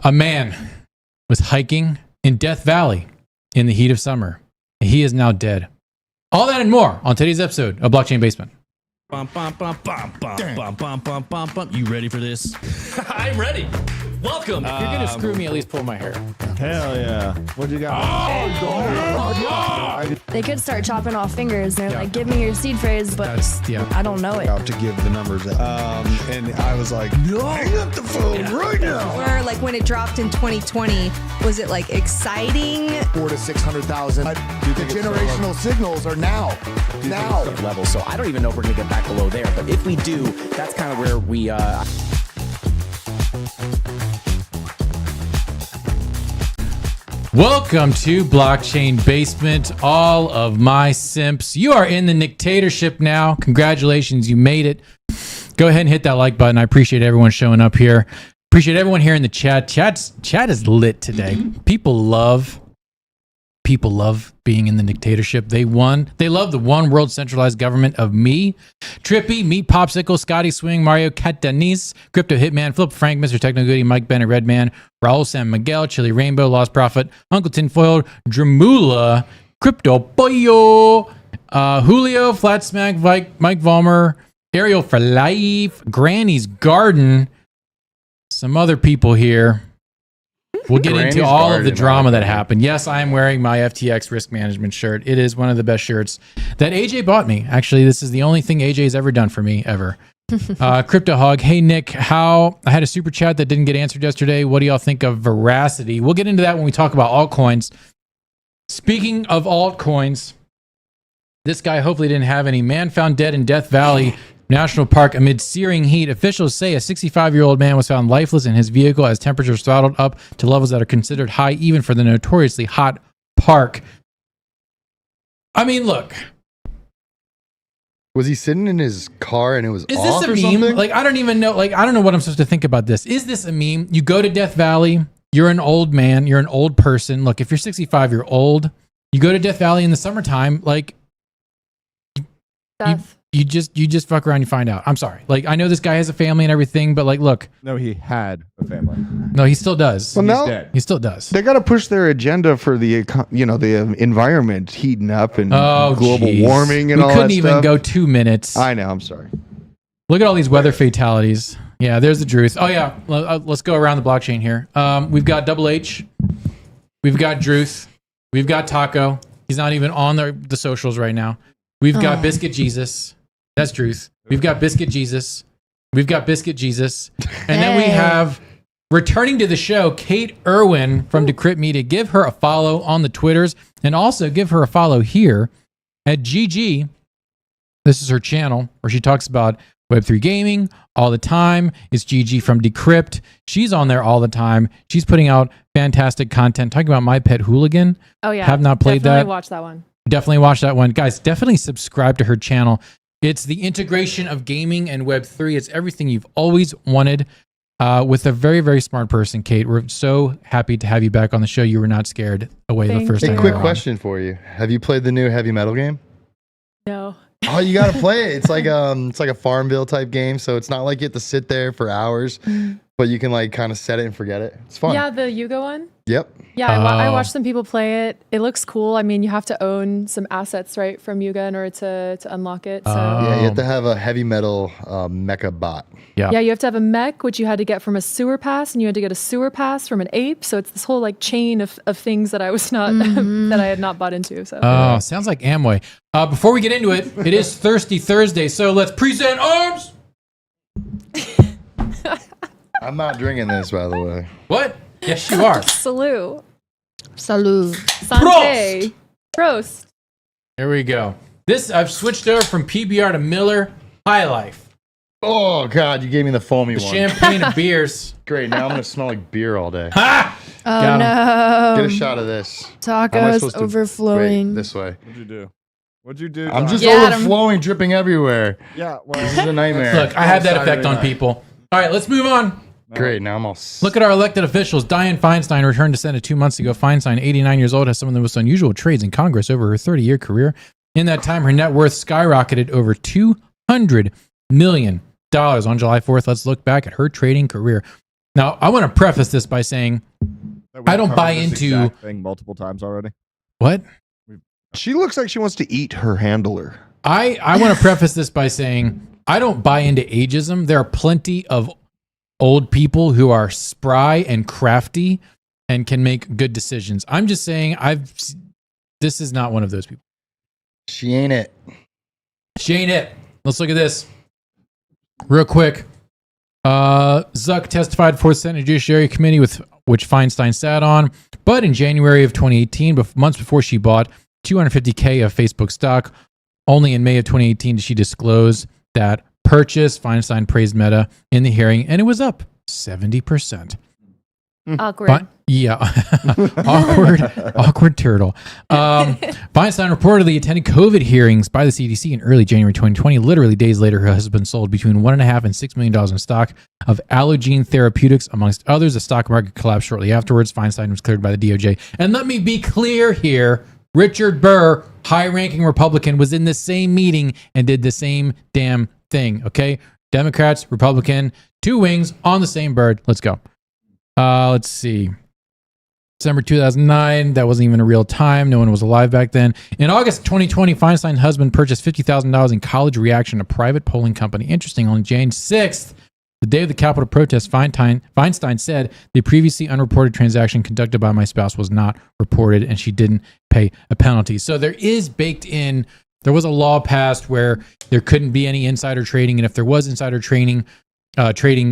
A man was hiking in Death Valley in the heat of summer. He is now dead. All that and more on today's episode of Blockchain Basement. Bum, bum, bum, bum, bum, bum, bum, bum, bum, bum. You ready for this? I'm ready. Welcome. If you're gonna screw me, at least pull my hair. Hell yeah. What you got? They could start chopping off fingers. They're like, give me your seed phrase, but I don't know it. Out to give the numbers out. And I was like, no, hang up the phone right now. Or like when it dropped in 2020, was it like exciting? 400,000 to 600,000. The generational signals are now level. So I don't even know if we're going to get back below there. But if we do, that's kind of where we... Welcome to Blockchain Basement, all of my simps. You are in the dictatorship now. Congratulations, you made it. Go ahead and hit that like button. I appreciate everyone showing up here. Appreciate everyone here in the chat. Chat is lit today. People love being in the dictatorship. They love the one world centralized government of me, Trippy, Meat Popsicle, Scotty Swing, Mario Catanis, Crypto Hitman, Flip Frank, Mr. Techno Goody, Mike Bennett, Redman, Raul San Miguel, Chili Rainbow, Lost Prophet, Uncle Tinfoil, Dramula, Crypto Pollo, Julio, Flat Smack, Mike Vollmer, Ariel for Life, Granny's Garden, some other people here. We'll get into all of the drama that happened. Yes, I am wearing my FTX risk management shirt. It is one of the best shirts that AJ bought me. Actually, this is the only thing AJ's ever done for me, ever. Crypto Hog, hey Nick, I had a super chat that didn't get answered yesterday. What do y'all think of Veracity? We'll get into that when we talk about altcoins. Speaking of altcoins, this guy hopefully didn't have any. Man found dead in Death Valley National Park amid searing heat. Officials say a 65-year-old man was found lifeless in his vehicle as temperatures throttled up to levels that are considered high even for the notoriously hot park. I mean, look. Was he sitting in his car and it was Is off this or a meme? something? Like, I don't even know. Like, I don't know what I'm supposed to think about this. Is this a meme? You go to Death Valley. You're an old man. You're an old person. Look, if you're 65, you're old. You go to Death Valley in the summertime. Like, you just fuck around, you find out. I'm sorry. Like, I know this guy has a family and everything, but like, look. No, he had a family. No, he still does. Well, He's now dead. He still does. They got to push their agenda for the environment heating up and global warming and all that stuff. We couldn't even go 2 minutes. I know. I'm sorry. Look at all these weather fatalities. Yeah, there's the truth. Oh yeah, let's go around the blockchain here. We've got Double H. We've got Druth. We've got Taco. He's not even on the socials right now. We've got Biscuit Jesus. That's truth. We've got Biscuit Jesus. We've got Biscuit Jesus. And then we have, returning to the show, Kate Irwin from Decrypt Media. Give her a follow on the Twitters and also give her a follow here at GG. This is her channel where she talks about Web3 gaming all the time. It's GG from Decrypt. She's on there all the time. She's putting out fantastic content. Talking about My Pet Hooligan. Oh, yeah. Have not played that. Definitely watch that one. Definitely watch that one. Guys, definitely subscribe to her channel. It's the integration of gaming and Web3. It's everything you've always wanted with a very, very smart person, Kate. We're so happy to have you back on the show. You were not scared away the first time. Hey, quick question for you. Have you played the new heavy metal game? No. Oh, you got to play it. It's like a Farmville type game. So it's not like you have to sit there for hours, but you can like kind of set it and forget it. It's fun. Yeah, the Yuga one? Yep. Yeah, I watched some people play it. It looks cool. I mean, you have to own some assets, right, from Yuga in order to unlock it. So yeah, you have to have a heavy metal mecha bot. Yeah, you have to have a mech, which you had to get from a sewer pass, and you had to get a sewer pass from an ape. So it's this whole like chain of things that I was not that I had not bought into. So sounds like Amway. Before we get into it, it is Thirsty Thursday, so let's present arms. I'm not drinking this, by the way. What? Yes, you are. Salute. Prost. Prost. Here we go. I've switched over from PBR to Miller High Life. Oh God, you gave me the foamy The one. champagne of beers. Great. Now I'm gonna smell like beer all day. Ha! Oh no. Get a shot of this. Tacos overflowing. Wait, this way. What'd you do? I'm just Get 'em. overflowing, dripping everywhere. Yeah, well, This is a nightmare. Look, I had that effect on people. All right, let's move on. Great. Now I'm all. Look at our elected officials. Dianne Feinstein returned to Senate 2 months ago. Feinstein, 89 years old, has some of the most unusual trades in Congress over her 30-year career. In that time, her net worth skyrocketed over $200 million. On July 4th, let's look back at her trading career. Now, I want to preface this by saying I don't buy into thing multiple times already. What? She looks like she wants to eat her handler. I want to preface this by saying I don't buy into ageism. There are plenty of old people who are spry and crafty and can make good decisions. I'm just saying this is not one of those people. She ain't it. She ain't it. Let's look at this real quick. Zuck testified for the Senate Judiciary Committee, which Feinstein sat on, but in January of 2018, months before she bought $250K of Facebook stock, only in May of 2018 did she disclose that purchase. Feinstein praised Meta in the hearing, and it was up 70%. Awkward. Yeah. awkward turtle. Feinstein reportedly attended COVID hearings by the CDC in early January 2020. Literally days later, her husband sold between $1.5 and $6 million in stock of Allogene Therapeutics, amongst others. The stock market collapsed shortly afterwards. Feinstein was cleared by the DOJ. And let me be clear here. Richard Burr, high-ranking Republican, was in the same meeting and did the same damn thing. Okay? Democrats, Republican, two wings on the same bird. Let's go. Let's see. December 2009. That wasn't even a real time. No one was alive back then. In August 2020, Feinstein's husband purchased $50,000 in College Reaction, a private polling company. Interesting. On January 6th, the day of the Capitol protest, Feinstein said the previously unreported transaction conducted by my spouse was not reported, and she didn't pay a penalty. So there is baked in. There was a law passed where there couldn't be any insider trading, and if there was insider trading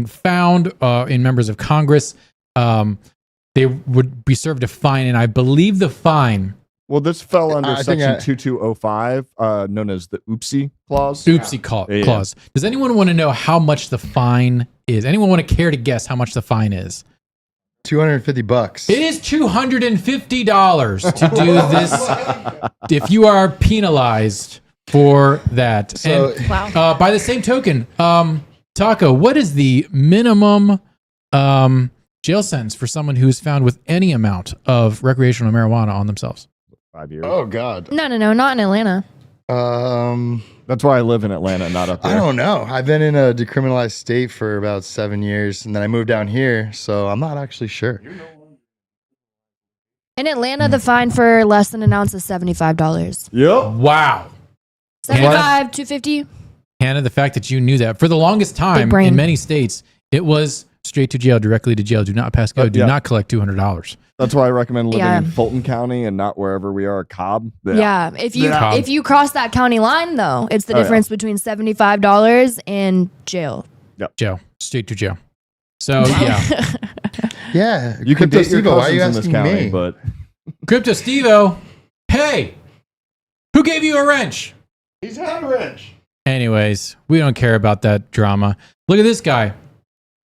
found in members of Congress, they would be served a fine, and I believe the fine. Well, this fell under Section 2205, known as the oopsie clause. Clause. Does anyone want to know how much the fine is? Anyone want to care to guess how much the fine is? $250. It is $250 to do this if you are penalized for that. So, and by the same token, Taco, what is the minimum jail sentence for someone who is found with any amount of recreational marijuana on themselves? 5 years. Oh God. No, not in Atlanta. That's why I live in Atlanta, not up there. I don't know. I've been in a decriminalized state for about 7 years, and then I moved down here, so I'm not actually sure. In Atlanta, the fine for less than an ounce is $75. Yep. Wow. 75, $250. Hannah, the fact that you knew that for the longest time in many states, it was straight to jail, directly to jail. Do not pass go. Do not collect $200. That's why I recommend living in Fulton County and not wherever we are, Cobb. Yeah. If you cross that county line, though, it's the difference between $75 and jail. Yep. Jail. Straight to jail. So, yeah. Yeah. You can date your Steve-O, why are you cousins in this asking county, me? but... Crypto Steve-O, hey, who gave you a wrench? He's had a wrench. Anyways, we don't care about that drama. Look at this guy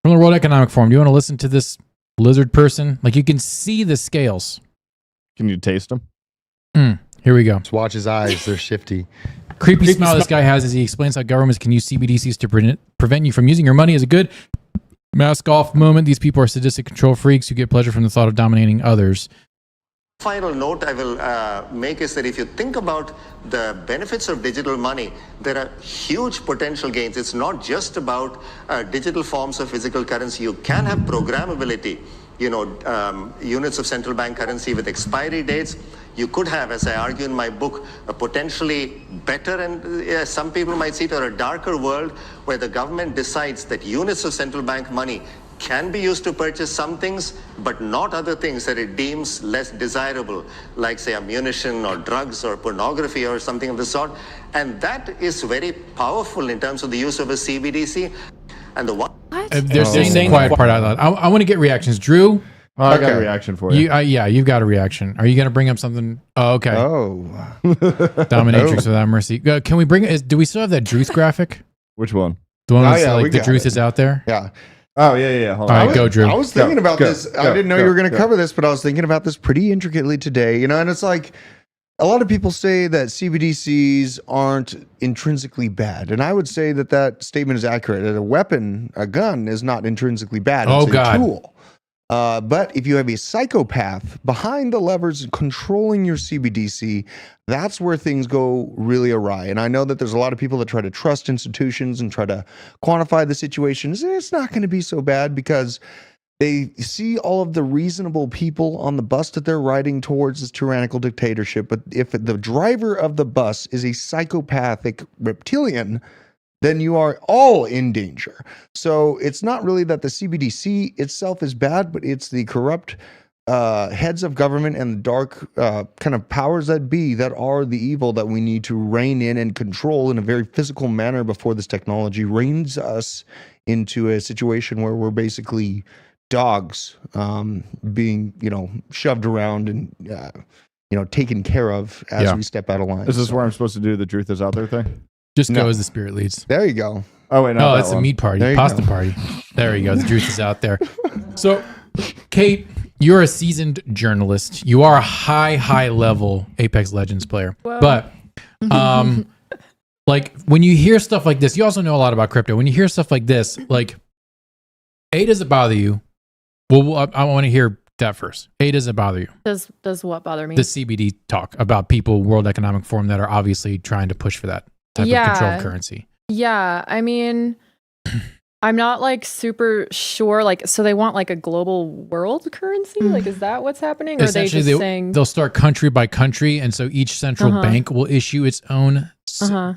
from the World Economic Forum. Do you want to listen to this lizard person? Like, you can see the scales. Can you taste them? Here we go. Just watch his eyes. They're shifty. Creepy smile this guy has as he explains how governments can use CBDCs to prevent you from using your money as a good mask off moment. These people are sadistic control freaks who get pleasure from the thought of dominating others. Final note I will make is that if you think about the benefits of digital money, there are huge potential gains. It's not just about digital forms of physical currency. You can have programmability, units of central bank currency with expiry dates. You could have, as I argue in my book, a potentially better and some people might see it, or a darker world where the government decides that units of central bank money can be used to purchase some things, but not other things that it deems less desirable, like, say, ammunition or drugs or pornography or something of the sort. And that is very powerful in terms of the use of a CBDC. And the one... They're saying the quiet part out loud. I want to get reactions. Drew? I got a reaction for you. You've got a reaction. Are you going to bring up something? Oh, okay. Oh. Dominatrix without mercy. Can we bring it? Do we still have that Druth graphic? Which one? The one that's like the Druth is out there? Yeah. Oh, yeah. Hold on. All right, go, Drew. I was thinking about this. I didn't know you were going to cover this, but I was thinking about this pretty intricately today. And it's like a lot of people say that CBDCs aren't intrinsically bad. And I would say that statement is accurate. A weapon, a gun, is not intrinsically bad. It's a tool. But if you have a psychopath behind the levers controlling your CBDC, that's where things go really awry. And I know that there's a lot of people that try to trust institutions and try to quantify the situations. It's not going to be so bad because They see all of the reasonable people on the bus that they're riding towards this tyrannical dictatorship. But if the driver of the bus is a psychopathic reptilian, then you are all in danger. So it's not really that the CBDC itself is bad, but it's the corrupt heads of government and the dark kind of powers that be that are the evil that we need to rein in and control in a very physical manner before this technology reins us into a situation where we're basically dogs being, shoved around and, taken care of as we step out of line. Is this where I'm supposed to do the truth is out there thing? Just go as the spirit leads. There you go. Oh, wait, no. It's a meat party, pasta party. There you go. The truth is out there. So, Kate, you're a seasoned journalist. You are a high level Apex Legends player. Whoa. But, like, when you hear stuff like this, you also know a lot about crypto. When you hear stuff like this, like, A, does it bother you? Well, I want to hear that first. A, does it bother you? Does what bother me? The CBD talk about people, World Economic Forum, that are obviously trying to push for that type of controlled currency. Yeah, I mean, I'm not like super sure. Like, so they want like a global world currency? Like, is that what's happening? Or are they just saying they'll start country by country, and so each central bank will issue its own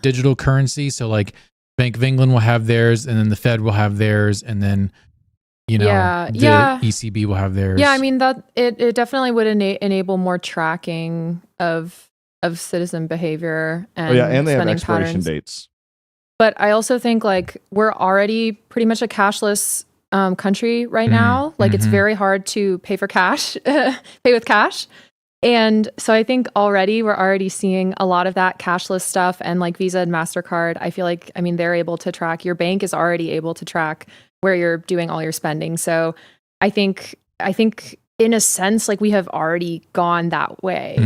digital currency. So, like, Bank of England will have theirs, and then the Fed will have theirs, and then the ECB will have theirs. Yeah, I mean that it definitely would enable more tracking of citizen behavior and and they have spending expiration patterns. dates. But I also think like we're already pretty much a cashless country right now. Like it's very hard to pay for cash, pay with cash. And so I think we're already seeing a lot of that cashless stuff, and like Visa and MasterCard, I feel like, they're able to track, your bank is already able to track where you're doing all your spending. So I think in a sense, like we have already gone that way,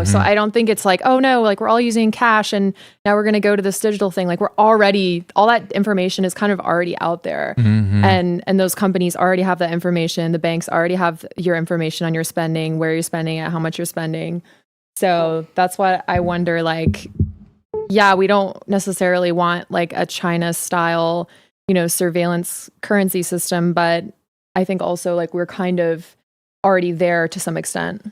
So I don't think it's like, oh no, like we're all using cash and now we're going to go to this digital thing. Like all that information is kind of already out there. And those companies already have that information. The banks already have your information on your spending, where you're spending it, how much you're spending. So that's what I wonder, like, yeah, we don't necessarily want like a China style, surveillance currency system, but I think also like we're kind of already there to some extent.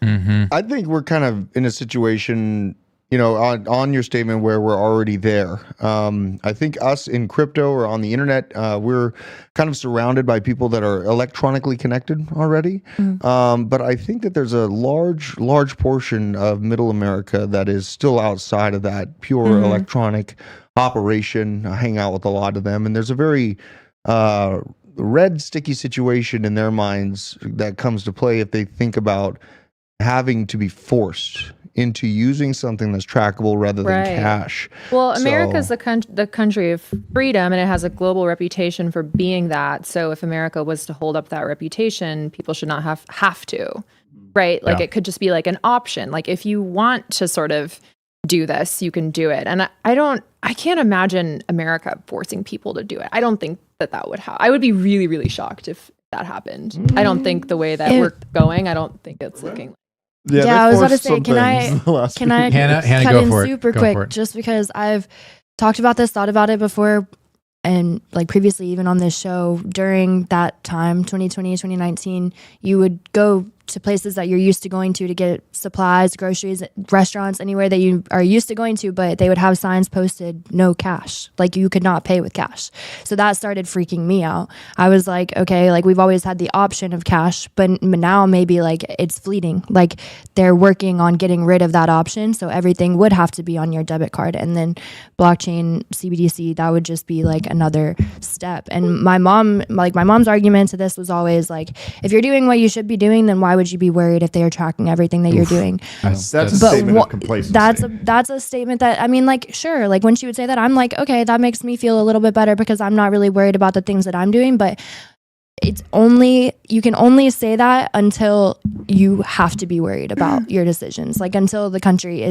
I think we're kind of in a situation, on your statement where we're already there. I think us in crypto or on the internet, we're kind of surrounded by people that are electronically connected already. But I think that there's a large portion of middle America that is still outside of that pure electronic operation. I hang out with a lot of them, and there's a very red sticky situation in their minds that comes to play if they think about having to be forced into using something that's trackable rather than cash. Well, America's the country of freedom, and it has a global reputation for being that. So if America was to hold up that reputation, people should not have to, right? Like it could just be like an option. Like if you want to sort of do this, you can do it. And I can't imagine America forcing people to do it. I don't think that would happen. I would be really, really shocked if that happened. I don't think the way that we're going, I don't think it's looking. Yeah, I was about to say, can I Hannah, cut go in for it. super Go quick, for it. just because I've talked about this, thought about it before, and like previously even on this show. During that time, 2020, 2019, you would go to places that you're used to going to get supplies, groceries, restaurants, anywhere that you are used to going to, but they would have signs posted, no cash. Like you could not pay with cash. So that started freaking me out. I was like, okay, like we've always had the option of cash, but now maybe like it's fleeting. Like they're working on getting rid of that option. So everything would have to be on your debit card, and then blockchain, CBDC, that would just be like another step. And my mom's argument to this was always like, if you're doing what you should be doing, then why would you be worried if they are tracking everything that you're doing? That's a statement of complacency. That's a statement that, like, sure, like when she would say that, I'm like, okay, that makes me feel a little bit better because I'm not really worried about the things that I'm doing. But you can only say that until you have to be worried about your decisions, like until the country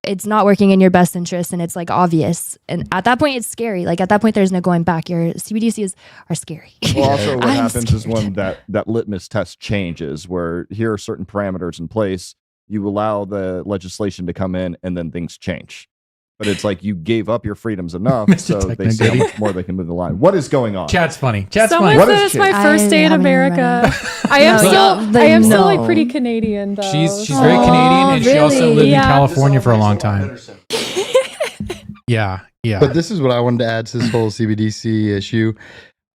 it's not working in your best interest, and it's like obvious. And at that point, it's scary. Like at that point, there's no going back. Your CBDCs are scary. Well, also what happens is when that litmus test changes, where here are certain parameters in place, you allow the legislation to come in, and then things change. but it's like you gave up your freedoms enough, so Mr. they see how Techno much more they can move the line. What is going on? Chat's funny. Chat's Someone funny. said it's my first day in haven't even America. read I am No, still, yeah, I am still no. like pretty Canadian though. She's very Canadian, and she also really? lived in Yeah. California for a long time. Yeah. But this is what I wanted to add to this whole CBDC issue.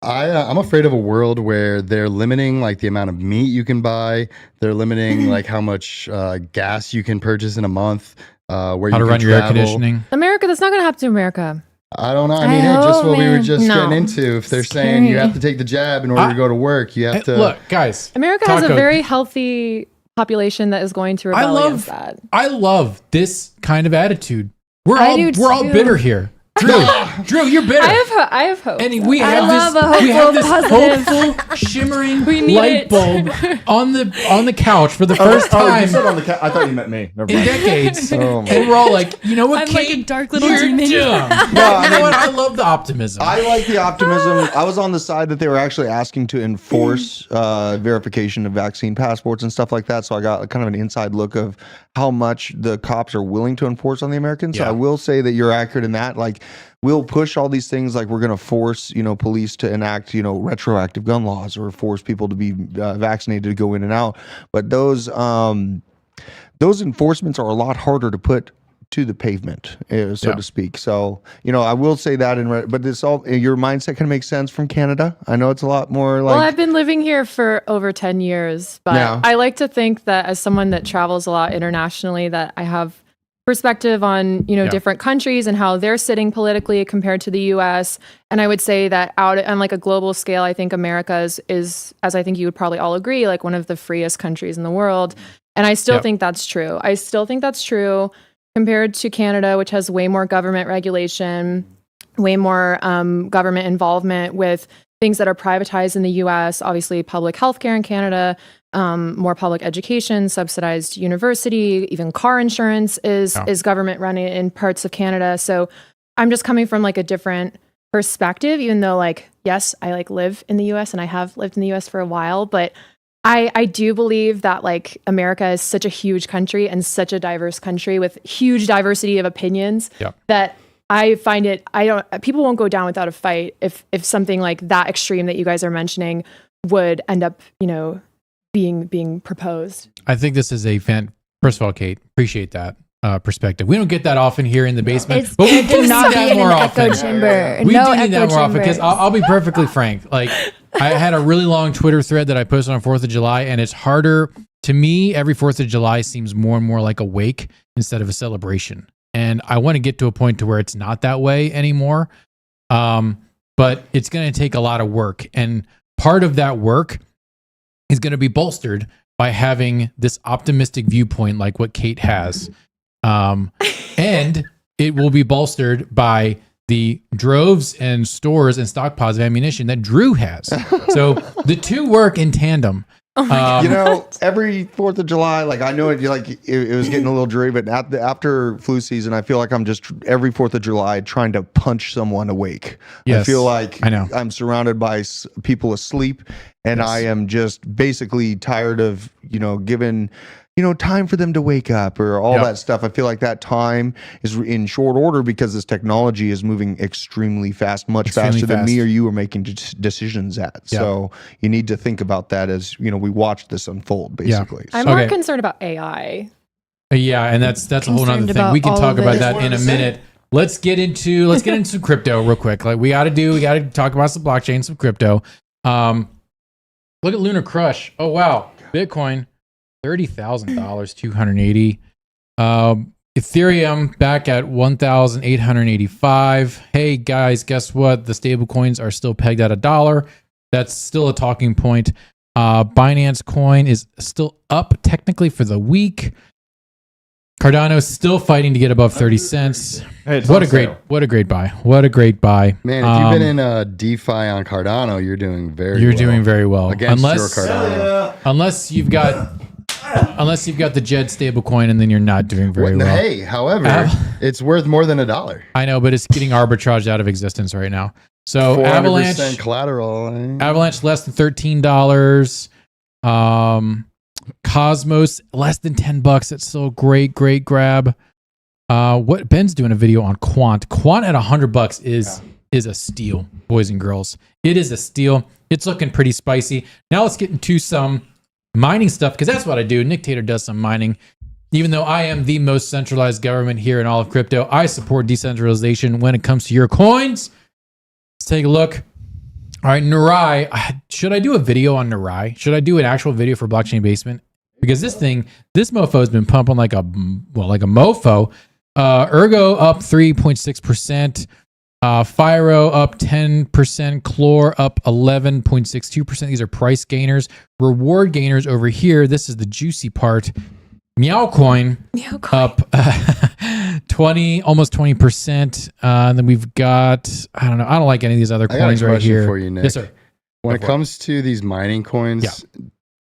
I'm afraid of a world where they're limiting like the amount of meat you can buy. They're limiting like how much gas you can purchase in a month. Where How you to can run your air travel. conditioning. America, that's not going to happen to America. I don't know. I I mean, hey, just hope, what we were man. just No. getting into. If they're saying you Scary. have to take the jab in order to go to work, you have to Look, guys. America has a Taco, very healthy population that is going to rebel against that. I love this kind of attitude. We're I all do we're all too. bitter here. Drew, you're bitter. I have hope. And we I have love this, a we have this hopeful, positive. hopeful, shimmering We need light it. bulb on the couch for the first Oh, you time said on the I thought you meant me. Never in mind. decades. Oh, my. And we're all like, you know what, I'm like Kate? a dark little You're demon. dumb. No, I You know mean- what? I love the optimism. I like the optimism. I was on the side that they were actually asking to enforce verification of vaccine passports and stuff like that. So I got kind of an inside look of how much the cops are willing to enforce on the Americans. So Yeah. I will say that you're accurate in that. Like, we'll push all these things, like we're going to force, police to enact, retroactive gun laws or force people to be vaccinated to go in and out. But those enforcements are a lot harder to put to the pavement, so to speak. So, I will say that, but this all, your mindset kind of makes sense from Canada. I know it's a lot more like. Well, I've been living here for over 10 years, but Yeah. I like to think that as someone that travels a lot internationally, that I have perspective on, different countries and how they're sitting politically compared to the US. And I would say that out on like a global scale, I think America is, as I think you would probably all agree, like one of the freest countries in the world. And I still think that's true. I still think that's true compared to Canada, which has way more government regulation, way more government involvement with things that are privatized in the US, obviously public healthcare in Canada, more public education, subsidized university, even car insurance is government running in parts of Canada. So I'm just coming from like a different perspective, even though like, yes, I like live in the US and I have lived in the US for a while, but I do believe that like America is such a huge country and such a diverse country with huge diversity of opinions that I find people won't go down without a fight if something like that extreme that you guys are mentioning would end up, being proposed. I think this is first of all, Kate, appreciate that perspective. We don't get that often here in the basement, It's but we good do to need not be that in more an often. echo chamber. We No do need that echo more often because chambers. I'll be perfectly frank. Like I had a really long Twitter thread that I posted on 4th of July, and it's harder to me. Every 4th of July seems more and more like a wake instead of a celebration. And I want to get to a point to where it's not that way anymore. But it's going to take a lot of work. And part of that work is going to be bolstered by having this optimistic viewpoint like what Kate has. And it will be bolstered by the droves and stores and stockpiles of ammunition that Drew has. So the two work in tandem. Every 4th of July, like I know it was getting a little dreary, but after flu season, I feel like I'm just every 4th of July trying to punch someone awake. Yes, I feel like I know. I'm surrounded by people asleep, and I am just basically tired of giving time for them to wake up or all that stuff. I feel like that time is in short order because this technology is moving extremely fast, much faster than me or you are making decisions at. So you need to think about that as, we watch this unfold basically. I'm more concerned about AI. Yeah, and that's a whole other Concerned thing. about We can all talk of about it. that in a minute. Let's get into crypto real quick. Like we got to talk about some blockchain, some crypto. Look at Lunar Crush. Oh wow, Bitcoin. $30,000, 280. Ethereum back at 1,885. Hey guys, guess what? The stable coins are still pegged at $1. That's still a talking point. Binance coin is still up technically for the week. Cardano is still fighting to get above 30 cents. Hey, it's what on a great sale. what a great buy. What a great buy. Man, if you've been in DeFi on Cardano, you're doing very You're well. doing very well. Against your Cardano. Unless you've got the Jed stablecoin, and then you're not doing very well. Hey, however, it's worth more than $1. I know, but it's getting arbitraged out of existence right now. So 400% Avalanche collateral. Avalanche less than $13. Cosmos less than $10. That's still a great grab. What Ben's doing a video on Quant. Quant at $100 is a steal, boys and girls. It is a steal. It's looking pretty spicy. Now let's get into some mining stuff, because that's what I do. Nick Tater does some mining. Even though I am the most centralized government here in all of crypto, I support decentralization when it comes to your coins. Let's take a look. All right, Nurai. Should I do a video on Nurai? Should I do an actual video for Blockchain Basement? Because this mofo has been pumping like a mofo. Ergo up 3.6%. Fyro up 10%, Chlor up 11.62%. These are price gainers. Reward gainers over here. This is the juicy part. Meowcoin up 20, almost 20%. And then we've got, I don't know. I don't like any of these other coins right here. For you, Nick. Yes, sir. When it comes to these mining coins,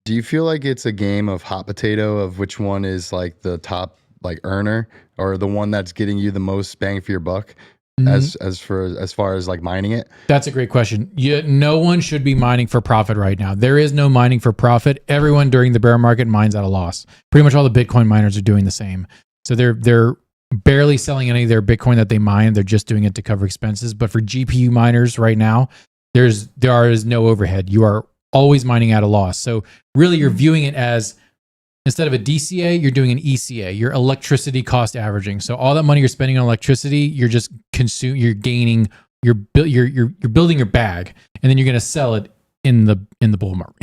do you feel like it's a game of hot potato of which one is like the top like earner, or the one that's getting you the most bang for your buck? As far as like mining it? That's a great question. No one should be mining for profit right now. There is no mining for profit. Everyone during the bear market mines at a loss. Pretty much all the Bitcoin miners are doing the same. So they're barely selling any of their Bitcoin that they mine. They're just doing it to cover expenses. But for GPU miners right now, there is no overhead. You are always mining at a loss. So really you're viewing it as, instead of a DCA, you're doing an ECA. You're electricity cost averaging. So all that money you're spending on electricity, you're just you're gaining. You're building your bag, and then you're going to sell it in the bull run.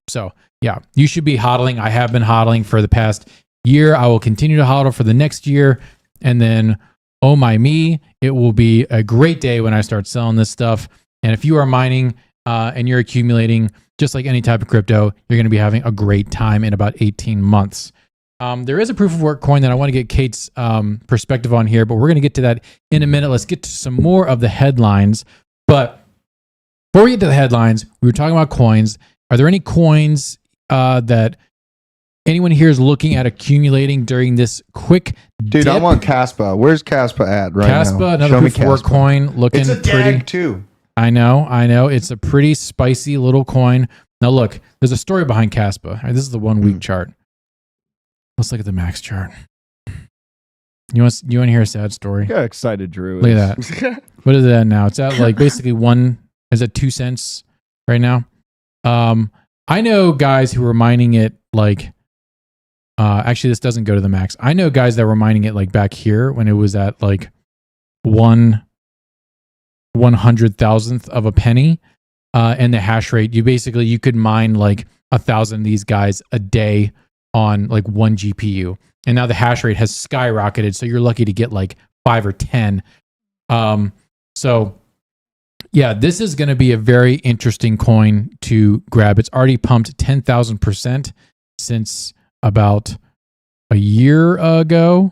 So yeah, you should be hodling. I have been hodling for the past year. I will continue to hodl for the next year, and then oh my me, it will be a great day when I start selling this stuff. And if you are mining and you're accumulating, just like any type of crypto, you're going to be having a great time in about 18 months. There is a proof of work coin that I want to get Kate's perspective on here, but we're going to get to that in a minute. Let's get to some more of the headlines. But before we get to the headlines, we were talking about coins. Are there any coins that anyone here is looking at accumulating during this quick Dude, dip? I want Caspa. Where's Caspa at right now? Caspa, another proof of work coin, looking it's a pretty. DAG too. I know. It's a pretty spicy little coin. Now look, there's a story behind Caspa. All right, this is the 1 week chart. Let's look at the max chart. You want to hear a sad story? I got excited, Drew. Look at that. What is it at now? It's at like basically is it 2 cents right now? I know guys who were mining it like, actually this doesn't go to the max. I know guys that were mining it like back here when it was at like 1/100,000th of a penny. And the hash rate, you could mine like 1,000 of these guys a day on like one GPU. And now the hash rate has skyrocketed. So you're lucky to get like 5 or 10. So yeah, this is going to be a very interesting coin to grab. It's already pumped 10,000% since about a year ago.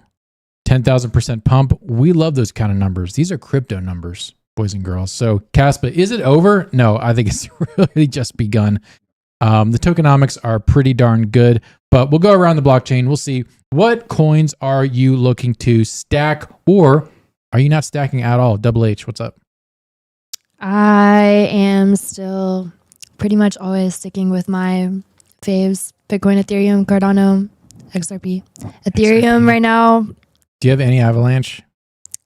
10,000% pump. We love those kind of numbers. These are crypto numbers, boys and girls. So Caspa, is it over? No, I think it's really just begun. The tokenomics are pretty darn good, but we'll go around the blockchain. We'll see what coins are you looking to stack, or are you not stacking at all? Double H, what's up? I am still pretty much always sticking with my faves: Bitcoin, Ethereum, Cardano, XRP. Ethereum right now. Do you have any Avalanche?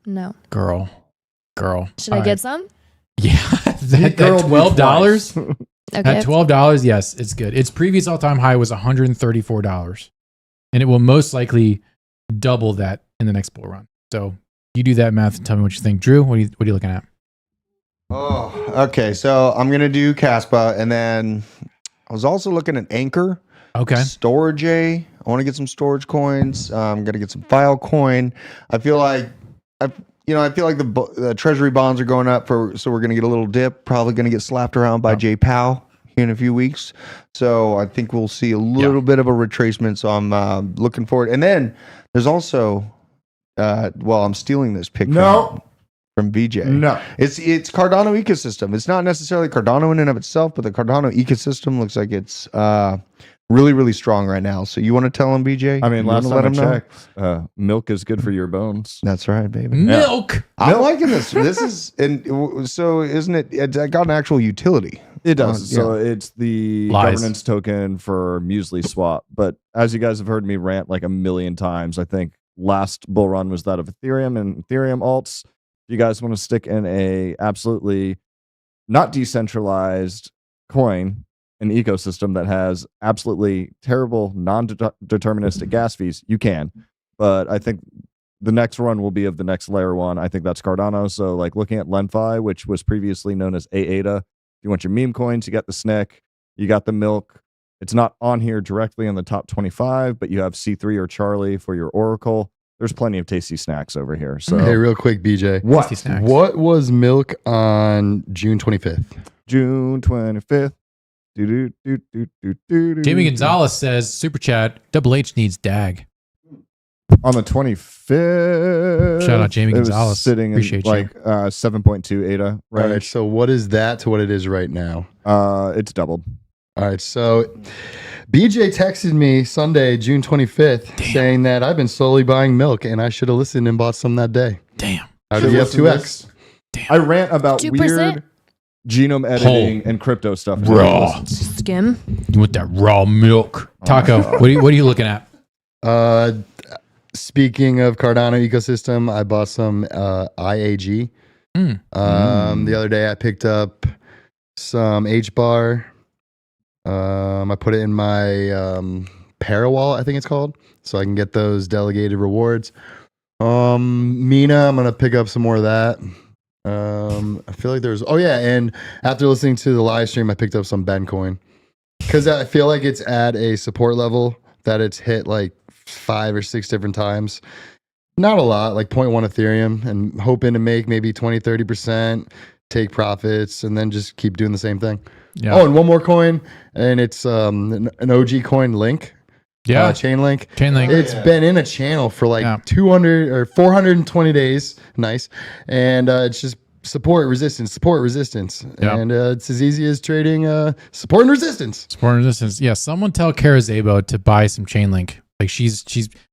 No. Girl. Should I get some? Yeah. That $12. Okay. At $12, yes, it's good. Its previous all-time high was $134. And it will most likely double that in the next bull run. So you do that math and tell me what you think. Drew, what are you looking at? Oh, okay. So I'm going to do Caspa, and then I was also looking at Anchor. Okay. Storage. I want to get some storage coins. I'm going to get some Filecoin. I feel like the treasury bonds are going up so we're going to get a little dip, probably going to get slapped around by Jay Powell here in a few weeks. So I think we'll see a little bit of a retracement. So I'm looking forward. And then there's also, I'm stealing this pick from BJ. No, it's Cardano ecosystem. It's not necessarily Cardano in and of itself, but the Cardano ecosystem looks like it's really, really strong right now. So you want to tell him, BJ? I mean, last time I checked, milk is good for your bones. That's right, baby. Milk. I'm liking this. This is, and so isn't it? It's got an actual utility. It does. So it's the governance token for Muesli Swap. But as you guys have heard me rant like a million times, I think last bull run was that of Ethereum and Ethereum alts. If you guys want to stick in a absolutely not decentralized coin, an ecosystem that has absolutely terrible non-deterministic gas fees, you can. But I think the next run will be of the next layer one. I think that's Cardano. So like looking at LenFi, which was previously known as AATA. If you want your meme coins, you got the SNCC, you got the Milk. It's not on here directly in the top 25, but you have C3 or Charlie for your Oracle. There's plenty of tasty snacks over here. So hey, real quick, BJ. What was Milk on June 25th? June 25th. Jamie Gonzalez says, super chat, Double H needs DAG. On the 25th. Shout out Jamie Gonzalez. Sitting Appreciate in like 7.2 ADA. Right. All right. So what is that to what it is right now? It's doubled. All right. So BJ texted me Sunday, June 25th, saying that I've been slowly buying Milk and I should have listened and bought some that day. Damn. How did you have 2x? Damn. I rant about 2%? weird genome editing and crypto stuff. Raw. Skim. You want that raw milk. Taco, what are you looking at? Speaking of Cardano ecosystem, I bought some IAG. The other day I picked up some H-bar. I put it in my Parawallet, I think it's called, so I can get those delegated rewards. Mina, I'm gonna pick up some more of that. I feel like there's and after listening to the live stream, I picked up some Bencoin because I feel like it's at a support level that it's hit like 5 or 6 different times. Not a lot, like 0.1 Ethereum, and hoping to make maybe 20-30%, take profits, and then just keep doing the same thing. Yeah. Oh, and one more coin, and it's an OG coin Link. Yeah. Chainlink. It's been in a channel for like 200 or 420 days. Nice. And it's just support resistance. Yeah. And it's as easy as trading support and resistance. Support and resistance. Yeah. Someone tell Kara Zabo to buy some Chainlink. Like she's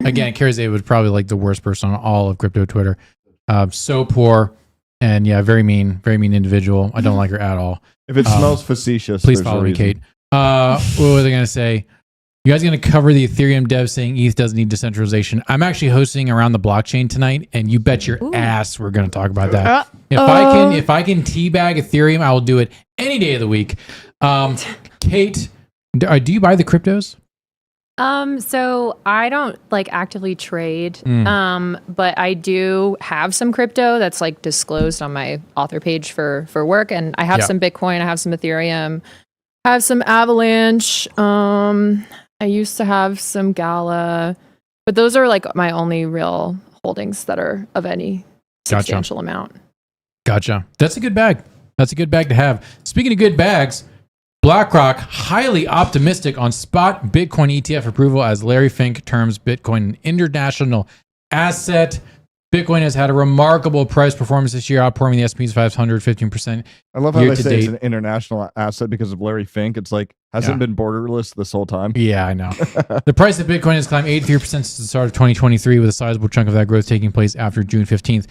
again, Kara Zabo is probably like the worst person on all of crypto Twitter. So poor and very mean individual. I don't like her at all. If it smells facetious, please follow me, Kate. What were they going to say? You guys going to cover the Ethereum dev saying ETH doesn't need decentralization? I'm actually hosting Around the Blockchain tonight, and you bet your ass we're going to talk about that. If I can teabag Ethereum, I will do it any day of the week. Kate, do you buy the cryptos? So I don't like actively trade, but I do have some crypto that's like disclosed on my author page for work. And I have some Bitcoin, I have some Ethereum, I have some Avalanche. I used to have some Gala, but those are like my only real holdings that are of any substantial amount. Gotcha. That's a good bag. That's a good bag to have. Speaking of good bags, BlackRock highly optimistic on spot Bitcoin ETF approval as Larry Fink terms Bitcoin an international asset. Bitcoin has had a remarkable price performance this year, outperforming the S&P 500 15%. I love how they say it's an international asset because of Larry Fink. It's like, hasn't been borderless this whole time. Yeah, I know. The price of Bitcoin has climbed 83% since the start of 2023, with a sizable chunk of that growth taking place after June 15th.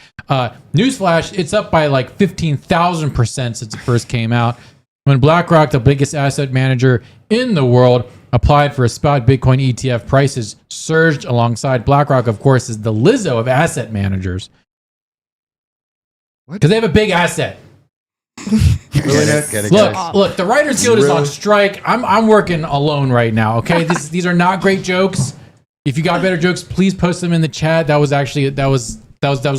Newsflash, it's up by like 15,000% since it first came out. When BlackRock, the biggest asset manager in the world, applied for a spot Bitcoin ETF, prices surged alongside. BlackRock, of course, is the Lizzo of asset managers. Because they have a big asset. Look, the Writers Guild is on strike. I'm working alone right now, okay? These are not great jokes. If you got better jokes, please post them in the chat. That was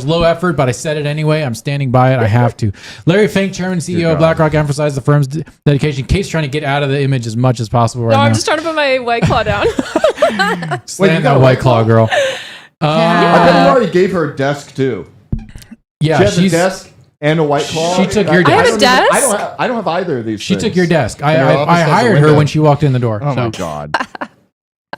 low effort, but I said it anyway. I'm standing by it. I have to. Larry Fink, chairman and CEO of BlackRock, emphasized the firm's dedication. Kate's trying to get out of the image as much as possible right now. I'm just trying to put my White Claw down. Slam that White Claw, girl. I bet you already gave her a desk too. Yeah, she has a desk and a White Claw. She took your desk. I have a desk? I don't have either of these. She things. took your desk. I hired her when she walked in the door. Oh my god!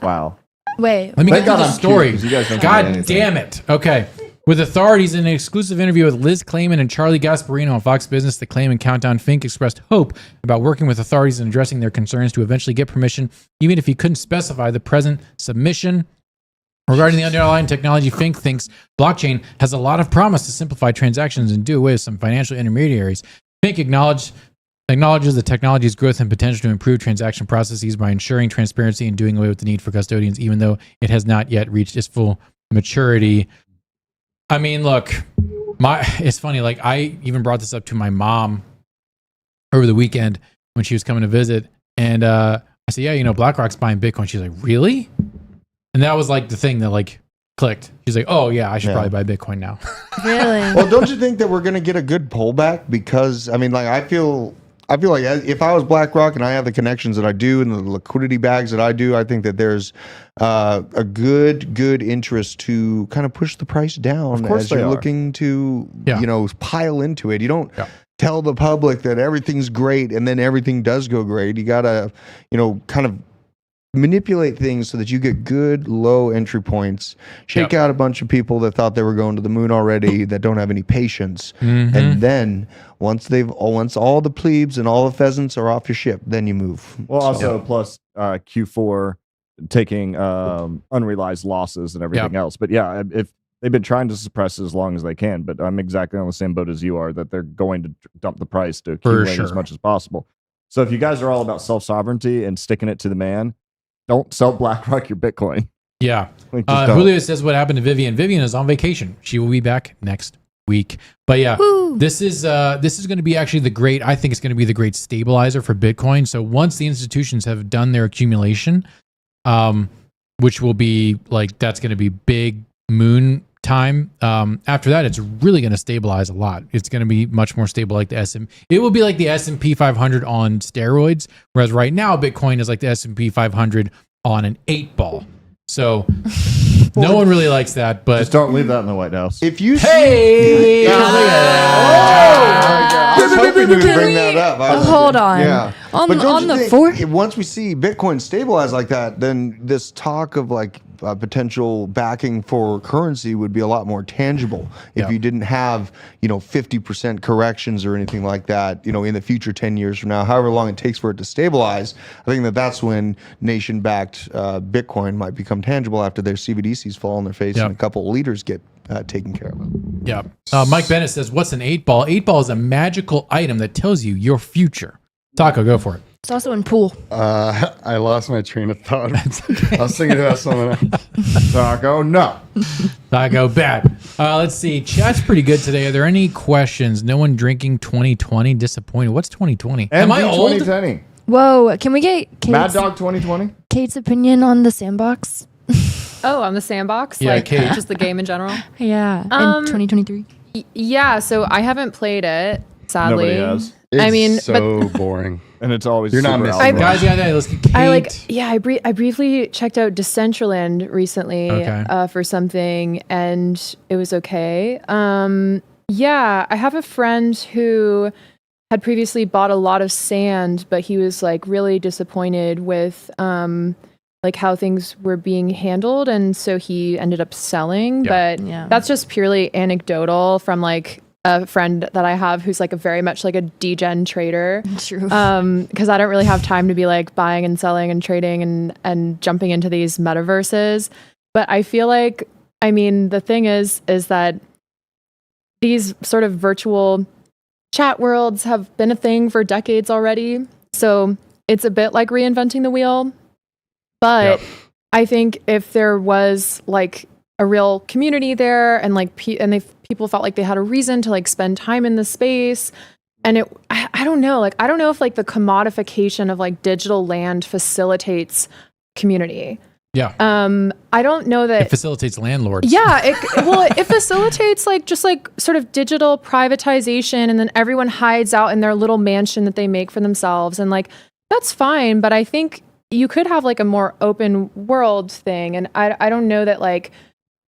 Wow. Wait. Let me get to the story. God damn it. Okay. With authorities in an exclusive interview with Liz Klayman and Charlie Gasparino on Fox Business, the Klayman Countdown, Fink expressed hope about working with authorities and addressing their concerns to eventually get permission, even if he couldn't specify the present submission. Regarding the underlying technology, Fink thinks blockchain has a lot of promise to simplify transactions and do away with some financial intermediaries. Fink acknowledges the technology's growth and potential to improve transaction processes by ensuring transparency and doing away with the need for custodians, even though it has not yet reached its full maturity. I mean, look, it's funny. Like, I even brought this up to my mom over the weekend when she was coming to visit, and I said, "Yeah, you know, BlackRock's buying Bitcoin." She's like, "Really?" And that was like the thing that like clicked. She's like, "Oh yeah, I should probably buy Bitcoin now." Really? Well, don't you think that we're going to get a good pullback? Because I mean, like, I feel like if I was BlackRock and I have the connections that I do and the liquidity bags that I do, I think that there's a good interest to kind of push the price down as you're looking to, you know, pile into it. You don't tell the public that everything's great and then everything does go great. You got to, you know, kind of manipulate things so that you get good low entry points, shake out a bunch of people that thought they were going to the moon already that don't have any patience, and then once all the plebes and all the pheasants are off your ship, then you move. Well, also plus Q4 taking unrealized losses and everything else. But yeah, if they've been trying to suppress it as long as they can, but I'm exactly on the same boat as you are, that they're going to dump the price to accumulate as much as possible. So if you guys are all about self-sovereignty and sticking it to the man, don't sell BlackRock your Bitcoin. Yeah. Julio says what happened to Vivian. Vivian is on vacation. She will be back next week. But yeah, this is going to be actually I think it's going to be the great stabilizer for Bitcoin. So once the institutions have done their accumulation, which will be like, that's going to be big moon time. After that, it's really going to stabilize a lot. It's going to be much more stable, like the S&P. It will be like the S&P 500 on steroids, whereas right now Bitcoin is like the S&P 500 on an 8-ball. So no one really likes that, but just don't leave that in the White House. If you hey, I was hoping you would bring that up. Hold on. Yeah. On the think, 4th? once we see Bitcoin stabilize like that, then this talk of like potential backing for currency would be a lot more tangible if you didn't have, you know, 50% corrections or anything like that, you know, in the future 10 years from now, however long it takes for it to stabilize. I think that's when nation-backed Bitcoin might become tangible after their CBDCs fall on their face and a couple of leaders get taken care of. Yeah. Mike Bennett says, what's an 8-ball? 8-ball is a magical item that tells you your future. Taco, go for it. It's also in pool. I lost my train of thought. I was thinking about something else. Taco, no. Taco, bad. Let's see. Chat's pretty good today. Are there any questions? No one drinking 2020? Disappointed. What's 2020? Am I old? 2020. Whoa, can we get Mad Dog 2020? Kate's opinion on the sandbox? Oh, on the sandbox? Yeah, like Kate. just the game in general? Yeah, in 2023. Yeah, so I haven't played it, sadly. Nobody has. It's so boring. And it's always You're not super missing alpha. Guys, let's get Kate. I briefly checked out Decentraland recently for something, and it was okay. Yeah, I have a friend who had previously bought a lot of sand, but he was like really disappointed with like how things were being handled, and so he ended up selling. But that's just purely anecdotal from like a friend that I have who's like a very much like a degen trader. True. Because I don't really have time to be like buying and selling and trading and jumping into these metaverses. But I feel like, I mean, the thing is that these sort of virtual chat worlds have been a thing for decades already. So it's a bit like reinventing the wheel. But I think if there was like a real community there and like people felt like they had a reason to like spend time in the space, and I don't know, like I don't know if like the commodification of like digital land facilitates community. Yeah. I don't know that it facilitates landlords. Yeah. It facilitates like just like sort of digital privatization, and then everyone hides out in their little mansion that they make for themselves, and like that's fine. But I think you could have like a more open world thing, and I don't know that like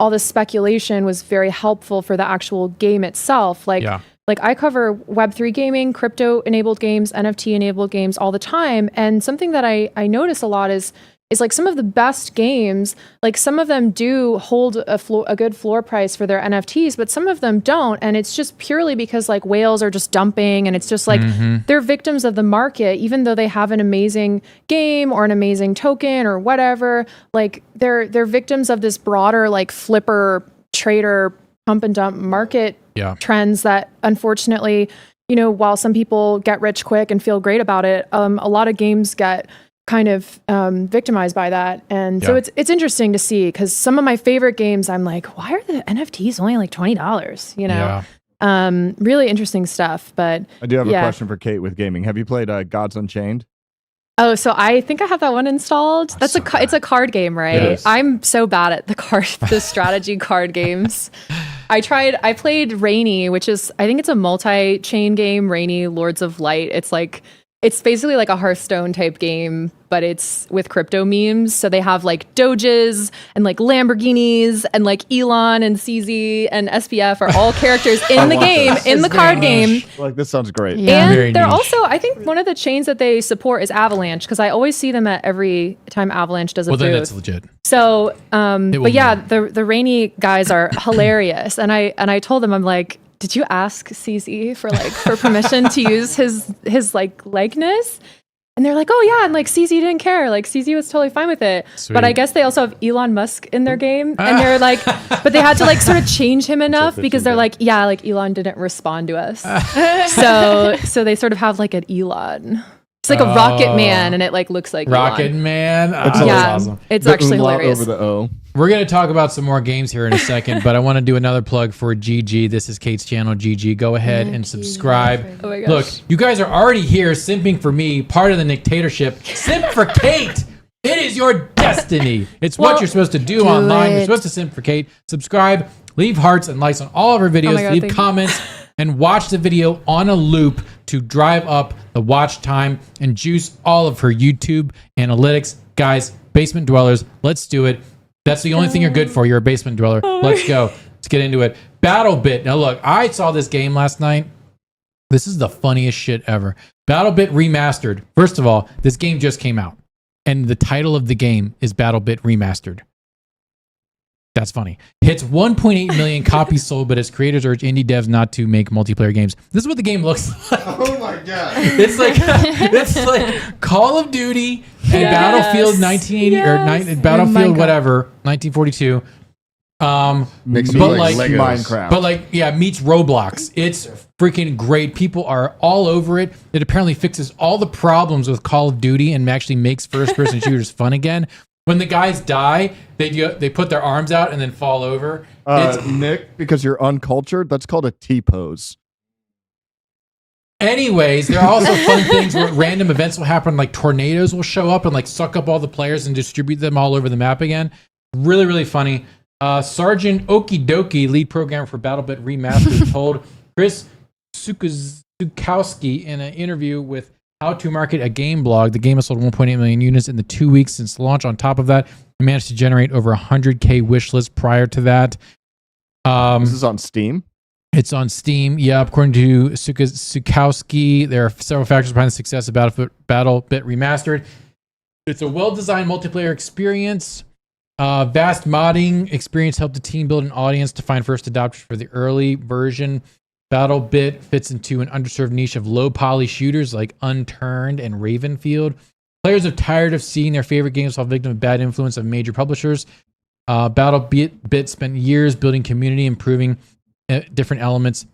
all this speculation was very helpful for the actual game itself. Like I cover Web3 gaming, crypto-enabled games, NFT-enabled games all the time. And something that I notice a lot is like some of the best games, like some of them do hold a good floor price for their NFTs, but some of them don't. And it's just purely because like whales are just dumping, and it's just like they're victims of the market, even though they have an amazing game or an amazing token or whatever. Like they're victims of this broader like flipper trader pump and dump market trends that unfortunately, you know, while some people get rich quick and feel great about it, a lot of games get kind of victimized by that. And so it's interesting to see, because some of my favorite games, I'm like, why are the NFTs only like $20? You know, really interesting stuff. But I do have a question for Kate with gaming. Have you played Gods Unchained? Oh, so I think I have that one installed. It's a card game, right? I'm so bad at the strategy card games. I played Rainy, which is, I think it's a multi-chain game, Rainy Lords of Light. It's basically like a Hearthstone type game, but it's with crypto memes. So they have like Doges and like Lamborghinis and like Elon and CZ and SPF are all characters in the game, in the card game. Like, this sounds great. Yeah. And they're also, I think one of the chains that they support is Avalanche, because I always see them at every time Avalanche does a booth. Well, then it's legit. So, but yeah, the Rainy guys are hilarious. And I told them, I'm like, did you ask CZ for permission to use his like likeness? And they're like, oh yeah, and like CZ didn't care. Like CZ was totally fine with it. Sweet. But I guess they also have Elon Musk in their game, and they're like, but they had to like sort of change him enough because they're like, yeah, like Elon didn't respond to us. So they sort of have like an Elon. It's like a Rocket Man, and it like looks like Rocket Elon. Man. That's Awesome. It's the actually hilarious. Over the O. We're going to talk about some more games here in a second, but I want to do another plug for GG. This is Kate's channel, GG. Go ahead and subscribe. Oh my gosh. Look, you guys are already here simping for me, part of the dictatorship. Simp for Kate. It is your destiny. It's what you're supposed to do online. You're supposed to simp for Kate. Subscribe, leave hearts and likes on all of our videos, leave comments, and watch the video on a loop to drive up the watch time and juice all of her YouTube analytics. Guys, basement dwellers, let's do it. That's the only thing you're good for. You're a basement dweller. Let's go. Let's get into it. BattleBit. Now look, I saw this game last night. This is the funniest shit ever. BattleBit Remastered. First of all, this game just came out, and the title of the game is BattleBit Remastered. That's funny. Hits 1.8 million copies sold, but its creators urge indie devs not to make multiplayer games. This is what the game looks like. Oh my god! It's like Call of Duty and Battlefield 1980 or Battlefield whatever 1942. Makes but like Minecraft. But like meets Roblox. It's freaking great. People are all over it. It apparently fixes all the problems with Call of Duty and actually makes first-person shooters fun again. When the guys die, they put their arms out and then fall over. Nick, because you're uncultured, that's called a T-pose. Anyways, there are also fun things where random events will happen, like tornadoes will show up and like suck up all the players and distribute them all over the map again. Really, really funny. Sergeant Okidoki, lead programmer for BattleBit Remastered, told Chris Sukowski in an interview with How to Market a Game blog, the game has sold 1.8 million units in the 2 weeks since launch. On top of that, it managed to generate over 100K wish lists prior to that. This is on Steam? It's on Steam. Yeah, according to Sukowski, there are several factors behind the success of BattleBit Remastered. It's a well-designed multiplayer experience. Vast modding experience helped the team build an audience to find first adopters for the early version. BattleBit fits into an underserved niche of low-poly shooters like Unturned and Ravenfield. Players are tired of seeing their favorite games fall victim of bad influence of major publishers. BattleBit spent years building community, improving different elements.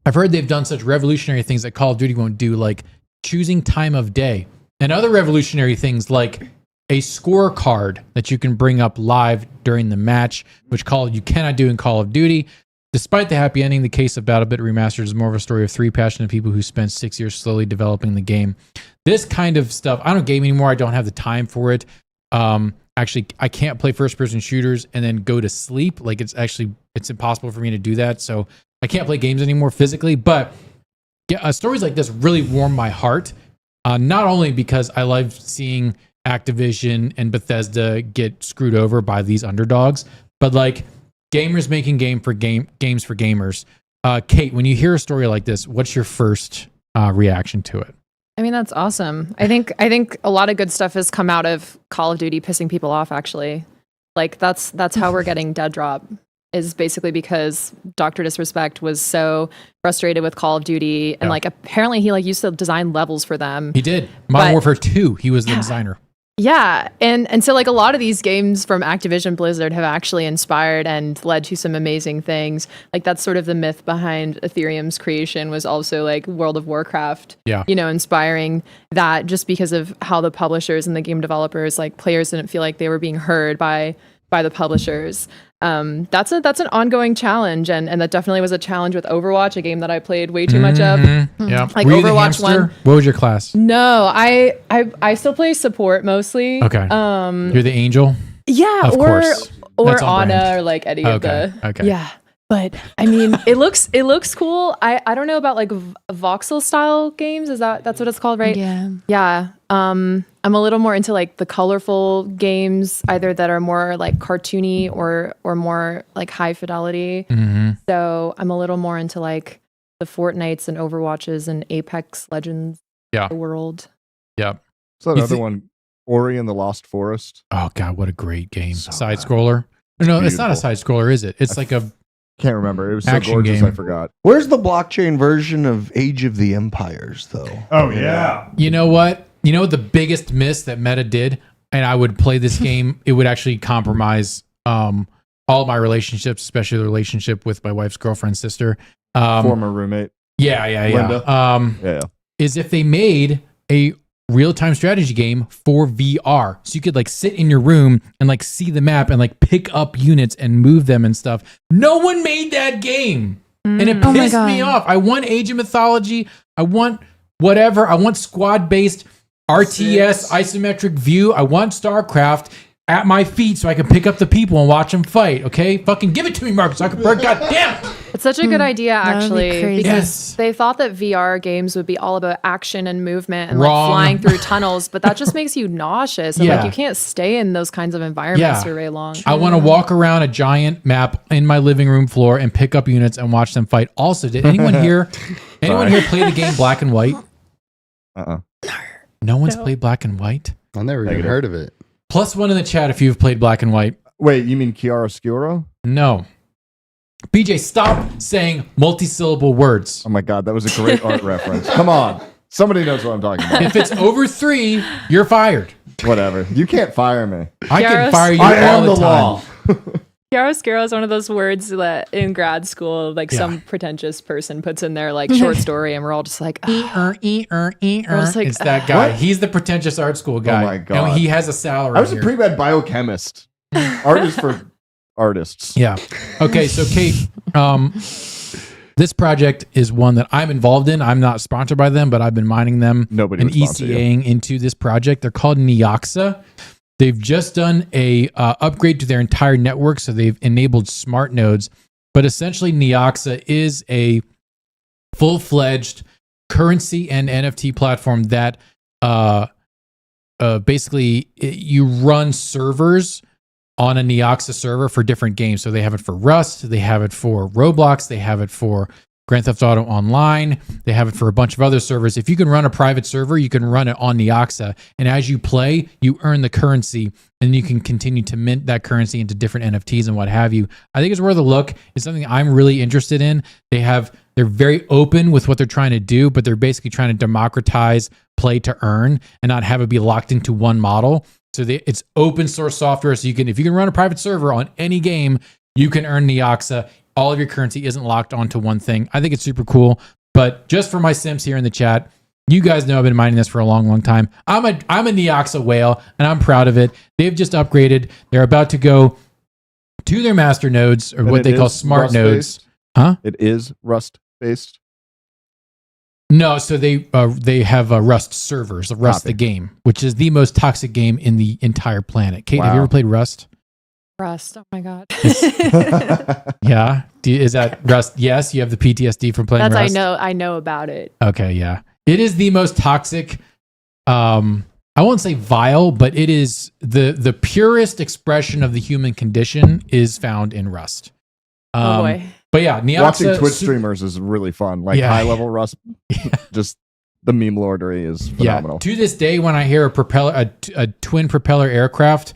I've heard they've done such revolutionary things that Call of Duty won't do, like choosing time of day, and other revolutionary things like a scorecard that you can bring up live during the match, which you cannot do in Call of Duty. Despite the happy ending, the case of BattleBit Remastered is more of a story of three passionate people who spent 6 years slowly developing the game. This kind of stuff, I don't game anymore. I don't have the time for it. Actually, I can't play first-person shooters and then go to sleep. Like it's impossible for me to do that. So I can't play games anymore physically. But stories like this really warm my heart. Not only because I love seeing Activision and Bethesda get screwed over by these underdogs, but like gamers making games for gamers. Kate, when you hear a story like this, what's your first reaction to it? I mean, that's awesome. I think a lot of good stuff has come out of Call of Duty pissing people off, actually. Like that's how we're getting Dead Drop, is basically because Dr. Disrespect was so frustrated with Call of Duty, and like apparently he like used to design levels for them. He did. Modern Warfare 2, he was the designer. Yeah, and so like a lot of these games from Activision Blizzard have actually inspired and led to some amazing things. Like that's sort of the myth behind Ethereum's creation was also like World of Warcraft. Yeah. You know, inspiring that just because of how the publishers and the game developers, like players didn't feel like they were being heard by the publishers. That's an ongoing challenge, and that definitely was a challenge with Overwatch, a game that I played way too much of. Yeah. Like Were you the Overwatch hamster? 1. What was your class? No, I still play support mostly. Okay. You're the angel? Yeah, Of or course. or That's on Ana brand. or like any Okay, of the okay. Yeah. But I mean, it looks cool. I don't know about like voxel style games. That's what it's called, right? Yeah. Yeah. I'm a little more into like the colorful games, either that are more like cartoony or more like high fidelity. Mm-hmm. So I'm a little more into like the Fortnites and Overwatches and Apex Legends of the world. Yeah. So You another thi- one, Ori and the Lost Forest. Oh God, what a great game. So Side good. scroller. No, it's not a beautiful. side scroller, is it? It's like a Can't remember. It was so Action gorgeous, game. I forgot. Where's the blockchain version of Age of the Empires, though? Oh yeah. You know what? You know the biggest miss that Meta did, and I would play this game, it would actually compromise all of my relationships, especially the relationship with my wife's girlfriend's sister. Former roommate. Yeah. Linda. Yeah. Is if they made a real-time strategy game for VR. So you could like sit in your room and like see the map and like pick up units and move them and stuff. No one made that game. And it Oh my pissed me God. off. I want Age of Mythology. I want whatever. I want squad-based RTS isometric view. I want StarCraft at my feet so I can pick up the people and watch them fight. Okay? Fucking give it to me, Mark Zuckerberg. God damn it. It's such a good idea, That would be actually, crazy. because Yes. they thought that VR games would be all about action and movement and Wrong. like flying through tunnels, but that just makes you nauseous. And Yeah. like you can't stay in those kinds of environments Yeah. for very long. I want to walk around a giant map in my living room floor and pick up units and watch them fight. Also, did anyone here play the game Black and White? Uh-uh. No one's played Black and White? I never even Negative. heard of it. +1 in the chat if you've played Black and White. Wait, you mean chiaroscuro? No. BJ, stop saying multi-syllable words. Oh my god, that was a great art reference. Come on. Somebody knows what I'm talking about. If it's over 3, you're fired. Whatever. You can't fire me. I can Garros- fire you I all am the the time. law. Chiaroscuro is one of those words that in grad school, like some pretentious person puts in their like short story, and we're all just like, "Ugh." just like, It's that guy. What? He's the pretentious art school guy. my God. And he has a salary. I was a here. pre-med biochemist. Art is for artists. Yeah. Okay. So, Kate, this project is one that I'm involved in. I'm not sponsored by them, but I've been mining them Nobody and would sponsor you. ECAing into this project. They're called Neoxxa. They've just done a upgrade to their entire network, so they've enabled smart nodes. But essentially, Neoxxa is a full-fledged currency and NFT platform that basically you run servers on a Neoxxa server for different games. So they have it for Rust, they have it for Roblox, they have it for Grand Theft Auto Online, they have it for a bunch of other servers. If you can run a private server, you can run it on Neoxxa. And as you play, you earn the currency and you can continue to mint that currency into different NFTs and what have you. I think it's worth a look. It's something I'm really interested in. They're very open with what they're trying to do, but they're basically trying to democratize play to earn and not have it be locked into one model. So it's open source software. So if you can run a private server on any game, you can earn Neoxxa. All of your currency isn't locked onto one thing. I think it's super cool. But just for my simps here in the chat, you guys know I've been mining this for a long, long time. I'm a Neoxxa whale, and I'm proud of it. They've just upgraded. They're about to go to their master nodes, or And what it they call is smart nodes. Rust-based? Huh? It is Rust-based. No, so they have Rust servers, Rust Copy. the game, which is the most toxic game in the entire planet. Kate, have you Wow. ever played Rust? Rust. Oh my god. Yeah. Is that Rust? Yes, you have the PTSD from playing That's Rust. I know about it. Okay, yeah. It is the most toxic. I won't say vile, but it is the purest expression of the human condition is found in Rust. Oh boy. But yeah, Neoxxa, Watching Twitch streamers is really fun. Like Yeah. high level Rust, just the meme lordery is phenomenal. Yeah, to this day, when I hear a twin propeller aircraft,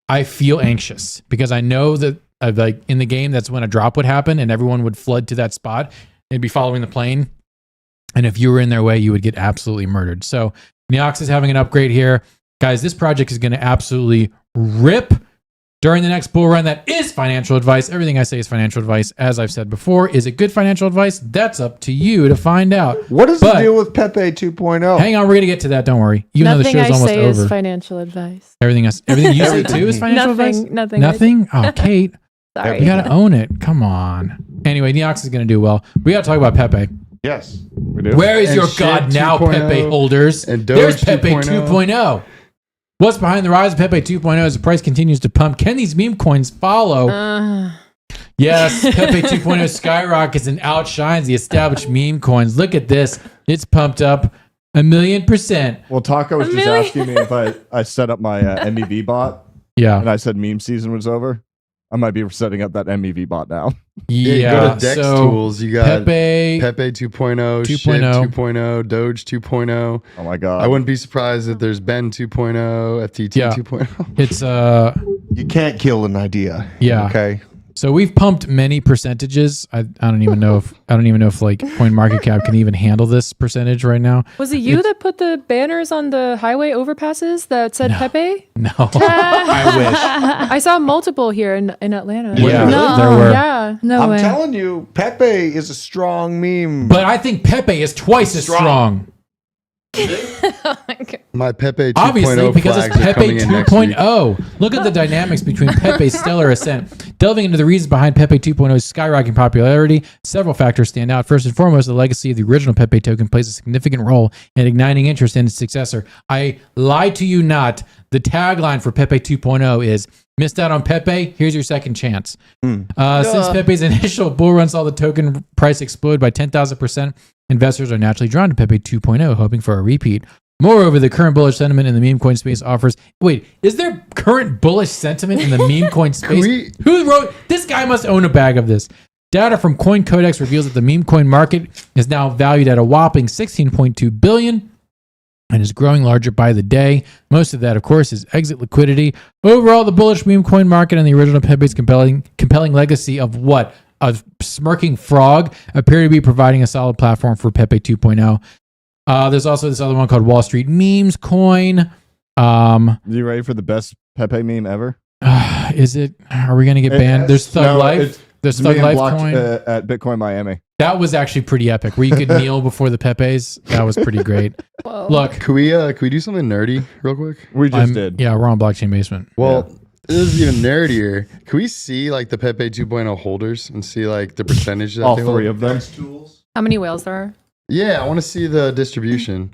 I feel anxious because I know that like in the game, that's when a drop would happen and everyone would flood to that spot and be following the plane. And if you were in their way, you would get absolutely murdered. So Neoxxa is having an upgrade here. Guys, this project is going to absolutely rip during the next bull run. That is financial advice. Everything I say is financial advice. As I've said before, is it good financial advice? That's up to you to find out. What is the deal with Pepe 2.0? Hang on, we're going to get to that. Don't worry. Even though the Nothing show's I almost say over. is financial advice. Everything you say too is financial advice? Nothing. Nothing? Oh, Kate. Sorry. You got to own it. Come on. Anyway, Neoxxa is going to do well. We got to talk about Pepe. Yes. We do. Where is And your Shit God now, 2.0, Pepe holders? and Doge There's Pepe 2.0. 2.0. What's behind the rise of Pepe 2.0 as the price continues to pump? Can these meme coins follow? Yes, Pepe 2.0 skyrockets and outshines the established meme coins. Look at this. It's pumped up 1,000,000%. Well, Taco was just asking me if I set up my MEV bot, Yeah. and I said meme season was over. I might be setting up that MEV bot now. Yeah, you go to Dex so Tools. You got Pepe. 2.0, Shit 2.0, 2.0, Doge 2.0. Oh my god! I wouldn't be surprised if there's Ben 2.0, FTT Yeah. 2.0. It's You can't kill an idea. Yeah. Okay. So we've pumped many percentages. I don't even know if like CoinMarketCap can even handle this percentage right now. Was it you that put the banners on the highway overpasses that said Pepe? No, I wish. I saw multiple here in Atlanta. Yeah, No. there were. Yeah. No I'm way. telling you, Pepe is a strong meme. But I think Pepe is twice as strong. My Pepe 2.0 Obviously, because it's flags are Pepe coming in next week. 2.0. Look at the dynamics between Pepe's stellar ascent. Delving into the reasons behind Pepe 2.0's skyrocketing popularity, several factors stand out. First and foremost, the legacy of the original Pepe token plays a significant role in igniting interest in its successor. I lie to you not. The tagline for Pepe 2.0 is, missed out on Pepe? Here's your second chance. Since Pepe's initial bull run saw the token price explode by 10,000%, investors are naturally drawn to Pepe 2.0, hoping for a repeat. Moreover, the current bullish sentiment in the meme coin space offers... Wait, is there current bullish sentiment in the meme coin space? Who wrote... This guy must own a bag of this. Data from Coin Codex reveals that the meme coin market is now valued at a whopping $16.2 billion and is growing larger by the day. Most of that, of course, is exit liquidity. Overall, the bullish meme coin market and the original Pepe's compelling legacy of what? A smirking frog appear to be providing a solid platform for Pepe 2.0. There's also this other one called Wall Street Memes Coin. You ready for the best Pepe meme ever? Is it? Are we going to get banned? There's Thug Life. There's Thug Life coin. At Bitcoin Miami. That was actually pretty epic. Where you could kneel before the Pepes. That was pretty great. Whoa. Look, Can we do something nerdy real quick? We just did. Yeah, we're on Blockchain Basement. Well, this is even nerdier. Can we see like the Pepe 2.0 holders and see like the percentage that All they three hold? of them. How many whales there are? Yeah, I want to see the distribution.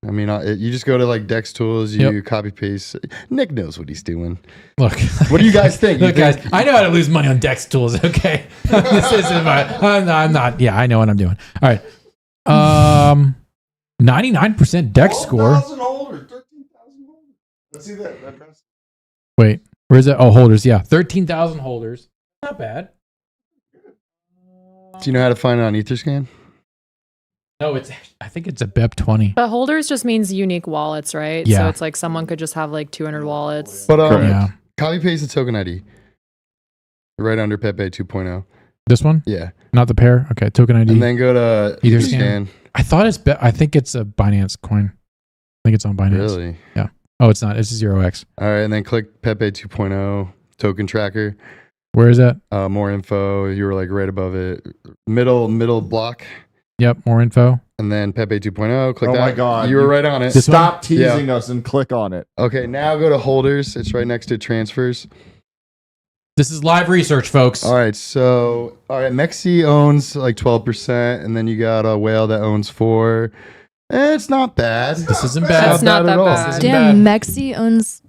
I mean, you just go to like Dex Tools, you copy paste. Nick knows what he's doing. Look, What do you guys think? Look, guys, I know how to lose money on Dex Tools. Okay, this isn't I'm not. Yeah, I know what I'm doing. All right. 99% Dex score. holders, 13,000 holders. Let's see that. Wait, where is it? Oh, holders. Yeah, 13,000 holders. Not bad. Do you know how to find it on Etherscan? No, I think it's a BEP20. But holders just means unique wallets, right? Yeah. So it's like someone could just have like 200 wallets. But Yeah. copy paste the token ID right under Pepe 2.0. This one? Yeah, Not the pair? Okay, token ID. and then go to Etherscan. I thought I think it's a Binance coin. I think it's on Binance. Really? Oh, it's not. It's a 0x. All right, and then click Pepe 2.0 token tracker. Where is that? More info. You were like right above it. Middle block. Yep, more info. And then Pepe 2.0. Click Oh that. my God. You were right on it. This one? Stop teasing us and click on it. Okay, now go to holders. It's right next to transfers. This is live research, folks. All right, Mexi owns like 12%, and then you got a whale that owns 4%. It's not bad. This isn't bad. It's not that at all. bad. This isn't Damn, bad. Mexi owns.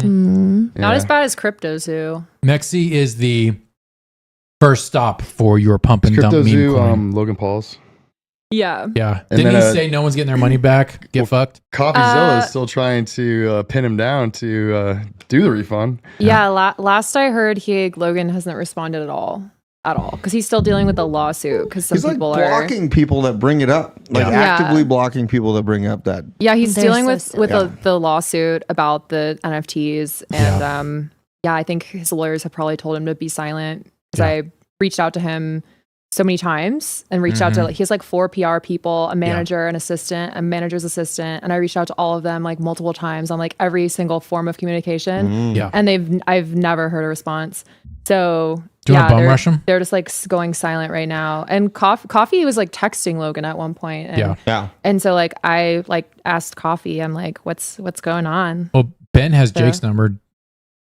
Not as Yeah. bad as crypto zoo. Mexi is the first stop for your pump and dump Crypto meme Zoo, coin. Logan Paul's. Yeah. Yeah. And Didn't then, he say no one's getting their money back? Get fucked? CoffeeZilla is still trying to pin him down to do the refund. Yeah. Last I heard, Logan hasn't responded at all. Because he's still dealing with the lawsuit. Because some He's like people are blocking people that bring it up, like Yeah. actively blocking people that bring up that. Yeah, he's They're dealing so with silly. the lawsuit about the NFTs, and I think his lawyers have probably told him to be silent because I reached out to him so many times and reached out to, he has like 4 PR people, a manager, an assistant, a manager's assistant. And I reached out to all of them like multiple times on like every single form of communication. And I've never heard a response. So do you want to bum rush them? They're just like going silent right now. And Coffee was like texting Logan at one point. And, and so like I like asked Coffee, I'm like, what's going on? Well, Ben has Jake's number,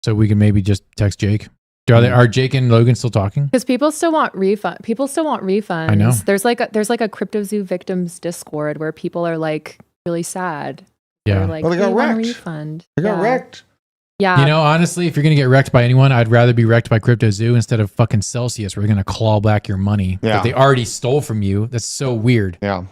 so we can maybe just text Jake. Are Jake and Logan still talking? Because people still want refunds. I know. There's like a CryptoZoo victims Discord where people are like really sad. Yeah. They're like, Well, they got want a wrecked. refund. They got wrecked. Yeah. You know, honestly, if you're gonna get wrecked by anyone, I'd rather be wrecked by CryptoZoo instead of fucking Celsius, where they're gonna claw back your money that they already stole from you. That's so weird. Yeah.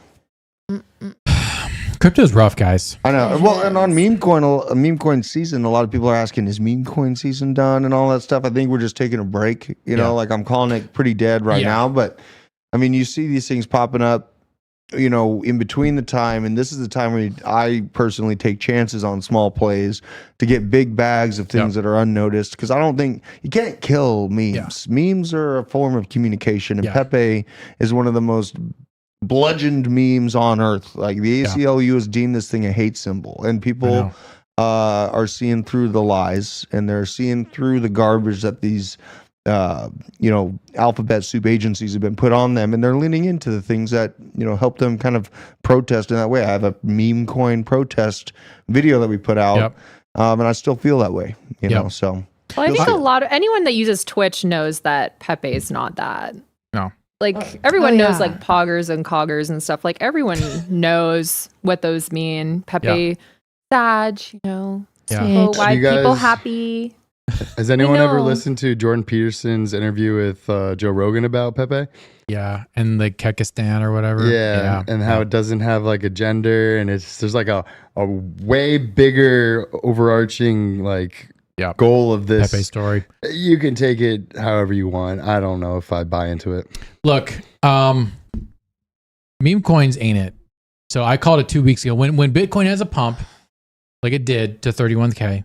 Crypto's rough, guys. I know. Well, and on meme coin season, a lot of people are asking, is meme coin season done and all that stuff? I think we're just taking a break. You know, like I'm calling it pretty dead right now. But I mean, you see these things popping up, you know, in between the time, and this is the time where I personally take chances on small plays to get big bags of things that are unnoticed. Because I don't think you can't kill memes. Memes are a form of communication, and Pepe is one of the most bludgeoned memes on earth. Like the ACLU has deemed this thing a hate symbol, and people are seeing through the lies, and they're seeing through the garbage that these you know, alphabet soup agencies have been put on them, and they're leaning into the things that, you know, help them kind of protest in that way. I have a meme coin protest video that we put out, and I still feel that way, you know. So well, I think anyone that uses Twitch knows that Pepe is not that. No. Like everyone knows like poggers and coggers and stuff. Like everyone knows what those mean. Pepe, sad, you know. Why people happy? Has anyone ever listened to Jordan Peterson's interview with Joe Rogan about Pepe? Yeah, and the Kekistan or whatever. Yeah, and how it doesn't have like a gender, and there's like a way bigger overarching like goal of this Pepe story. You can take it however you want. I don't know if I buy into it. Look, meme coins ain't it. So I called it 2 weeks ago. When Bitcoin has a pump, like it did to 31K,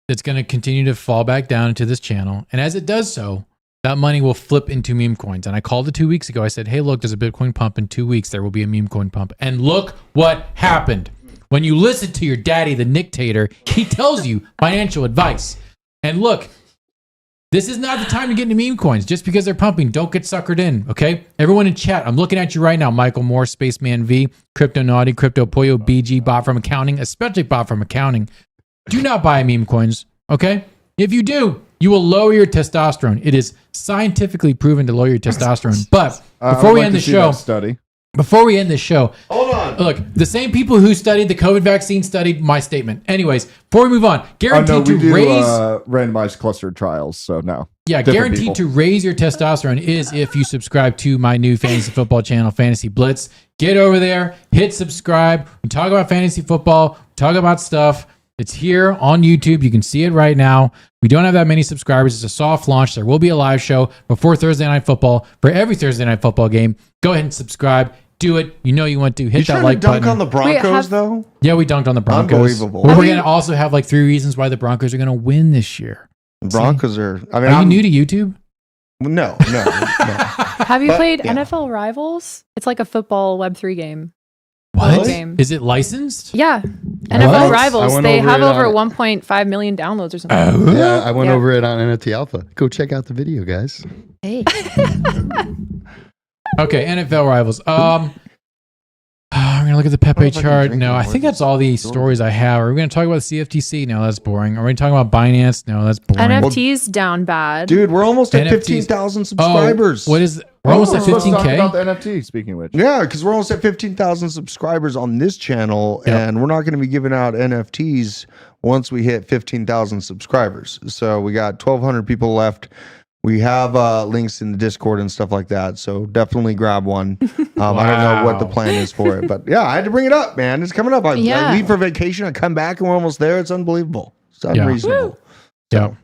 it's going to continue to fall back down into this channel. And as it does so, that money will flip into meme coins. And I called it 2 weeks ago. I said, hey, look, there's a Bitcoin pump in 2 weeks. There will be a meme coin pump. And look what happened. When you listen to your daddy, the Nictator, he tells you financial advice. And look, this is not the time to get into meme coins. Just because they're pumping, don't get suckered in, okay? Everyone in chat, I'm looking at you right now. Michael Moore, Spaceman V, Crypto Naughty, Crypto Pollo, BG, Bot from Accounting, especially Bot from Accounting. Do not buy meme coins, okay? If you do, you will lower your testosterone. It is scientifically proven to lower your testosterone. But before we end the show, hold on. Look, the same people who studied the COVID vaccine studied my statement. Anyways, before we move on, guaranteed to raise randomized clustered trials. So no, guaranteed to raise your testosterone is if you subscribe to my new fantasy football channel, Fantasy Blitz. Get over there, hit subscribe. We talk about fantasy football, we talk about stuff. It's here on YouTube. You can see it right now. We don't have that many subscribers. It's a soft launch. There will be a live show before Thursday Night Football for every Thursday Night Football game. Go ahead and subscribe. Do it. You know you want to. Hit that like button. Dunk on the Broncos, though? Yeah, we dunked on the Broncos. Unbelievable. But we're going to also have like 3 reasons why the Broncos are going to win this year. Broncos are... I mean, are you new to YouTube? No. Have you played NFL Rivals? It's like a football Web3 game. What? Is it licensed? Yeah. NFL Rivals. They have over 1.5 million downloads or something. Yeah, I went over it on NFT Alpha. Go check out the video, guys. Hey. Okay, NFL Rivals. We're going to look at the Pepe chart. No, I think that's all the stories I have. Are we going to talk about the CFTC? No, that's boring. Are we talking about Binance? No, that's boring. NFTs down bad. Dude, we're almost at 15,000 subscribers. What is... We're almost at 15K. Talk about the NFT, speaking of which. Yeah, because we're almost at 15,000 subscribers on this channel, and we're not going to be giving out NFTs once we hit 15,000 subscribers. So we got 1,200 people left. We have links in the Discord and stuff like that, so definitely grab one. I don't know what the plan is for it, but yeah, I had to bring it up, man. It's coming up. I leave for vacation, I come back, and we're almost there. It's unbelievable. It's unreasonable. Yeah.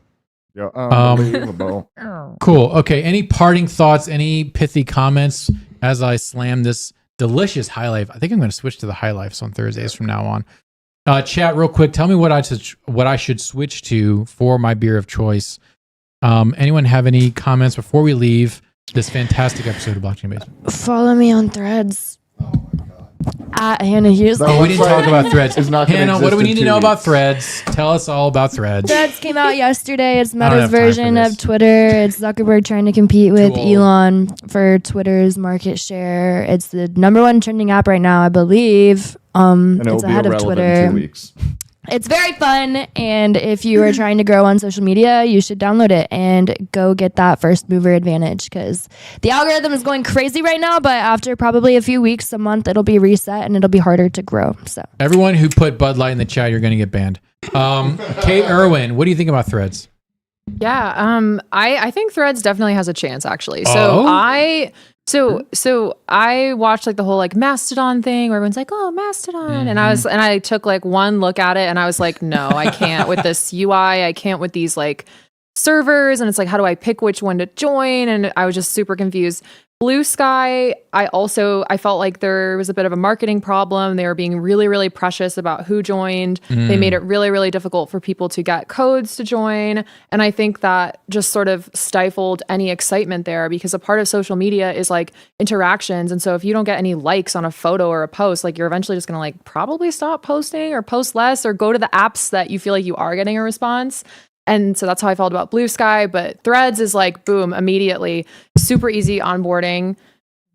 Yeah, unbelievable. Cool. Okay. Any parting thoughts? Any pithy comments as I slam this delicious high life? I think I'm going to switch to the high lifes on Thursdays from now on. Chat real quick. Tell me what I should switch to for my beer of choice. Anyone have any comments before we leave? this fantastic episode of Blockchain Basement. Follow me on Threads. At Hannah Hughes. Oh, we didn't talk about Threads. It's not gonna Hannah, what do we exist need in to know 2 about weeks. Threads? Tell us all about Threads. Threads came out yesterday. It's don't Meta's have time for version this. of Twitter. It's Zuckerberg trying to compete with old. Elon for Twitter's market share. It's the #1 trending app right now, I believe. And it will It's be ahead of irrelevant Twitter. in 2 weeks. It's very fun, and if you are trying to grow on social media, you should download it and go get that first mover advantage because the algorithm is going crazy right now, but after probably a few weeks, a month, it'll be reset and it'll be harder to grow. So Everyone who put Bud Light in the chat, you're going to get banned. Kate Irwin, what do you think about Threads? Yeah, I think Threads definitely has a chance actually. Oh? So I watched like the whole like Mastodon thing where everyone's like, "Oh, Mastodon." And I took like one look at it and I was like, "No, I can't with this UI. I can't with these like servers." And it's like, how do I pick which one to join? And I was just super confused. Blue Sky, I felt like there was a bit of a marketing problem. They were being really, really precious about who joined. They made it really, really difficult for people to get codes to join. And I think that just sort of stifled any excitement there because a part of social media is like interactions. And so if you don't get any likes on a photo or a post, like you're eventually just going to like probably stop posting or post less or go to the apps that you feel like you are getting a response. And so that's how I felt about Blue Sky. But Threads is like, boom, immediately, super easy onboarding,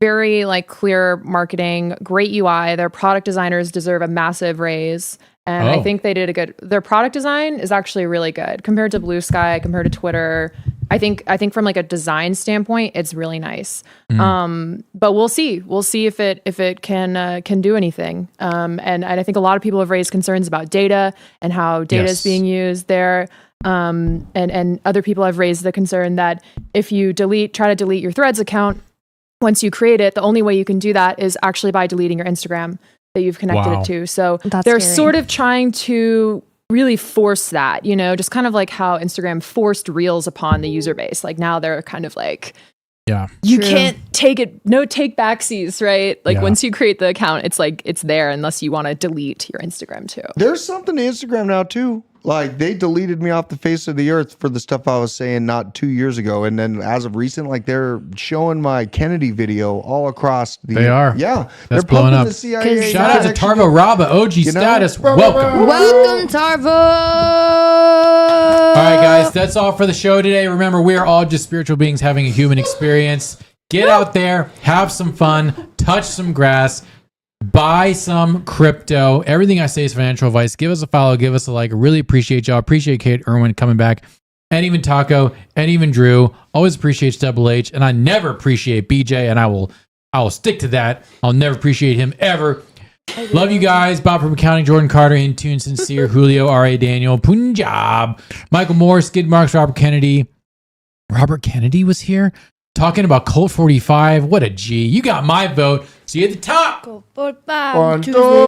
very like clear marketing, great UI. Their product designers deserve a massive raise. And I think they did their product design is actually really good compared to Blue Sky, compared to Twitter. I think from like a design standpoint, it's really nice. But we'll see. We'll see if it can do anything. And I think a lot of people have raised concerns about data and how data is being used there. And other people have raised the concern that if you try to delete your Threads account, once you create it, the only way you can do that is actually by deleting your Instagram that you've connected it to. So they're sort of trying to really force that, just kind of like how Instagram forced Reels upon the user base. Like now they're kind of like, you can't take backsies, right? Like once you create the account, it's like, it's there unless you want to delete your Instagram too. There's something to Instagram now too. Like they deleted me off the face of the earth for the stuff I was saying not 2 years ago. And then as of recent, like they're showing my Kennedy video all across the... They are. Yeah. That's they're blowing pumping up. the CIA. Shout out to Tarvo Raba, OG status. Welcome. welcome, Tarvo. All right, guys, that's all for the show today. Remember, we are all just spiritual beings having a human experience. Get out there, have some fun, touch some grass, buy some crypto. Everything I say is financial advice. Give us a follow, give us a like. I really appreciate y'all. Appreciate Kate Irwin coming back, and even Taco, and even Drew. Always appreciate Double H, and I never appreciate BJ, and I will stick to that. I'll never appreciate him ever. Love you guys. Bob from Accounting, Jordan Carter, Intune, Sincere, Julio, R.A. Daniel, Punjab, Michael Moore, Skid Marks, Robert Kennedy. Robert Kennedy was here talking about Colt 45. What a G. You got my vote. See you at the top. Colt 45. 1, 2.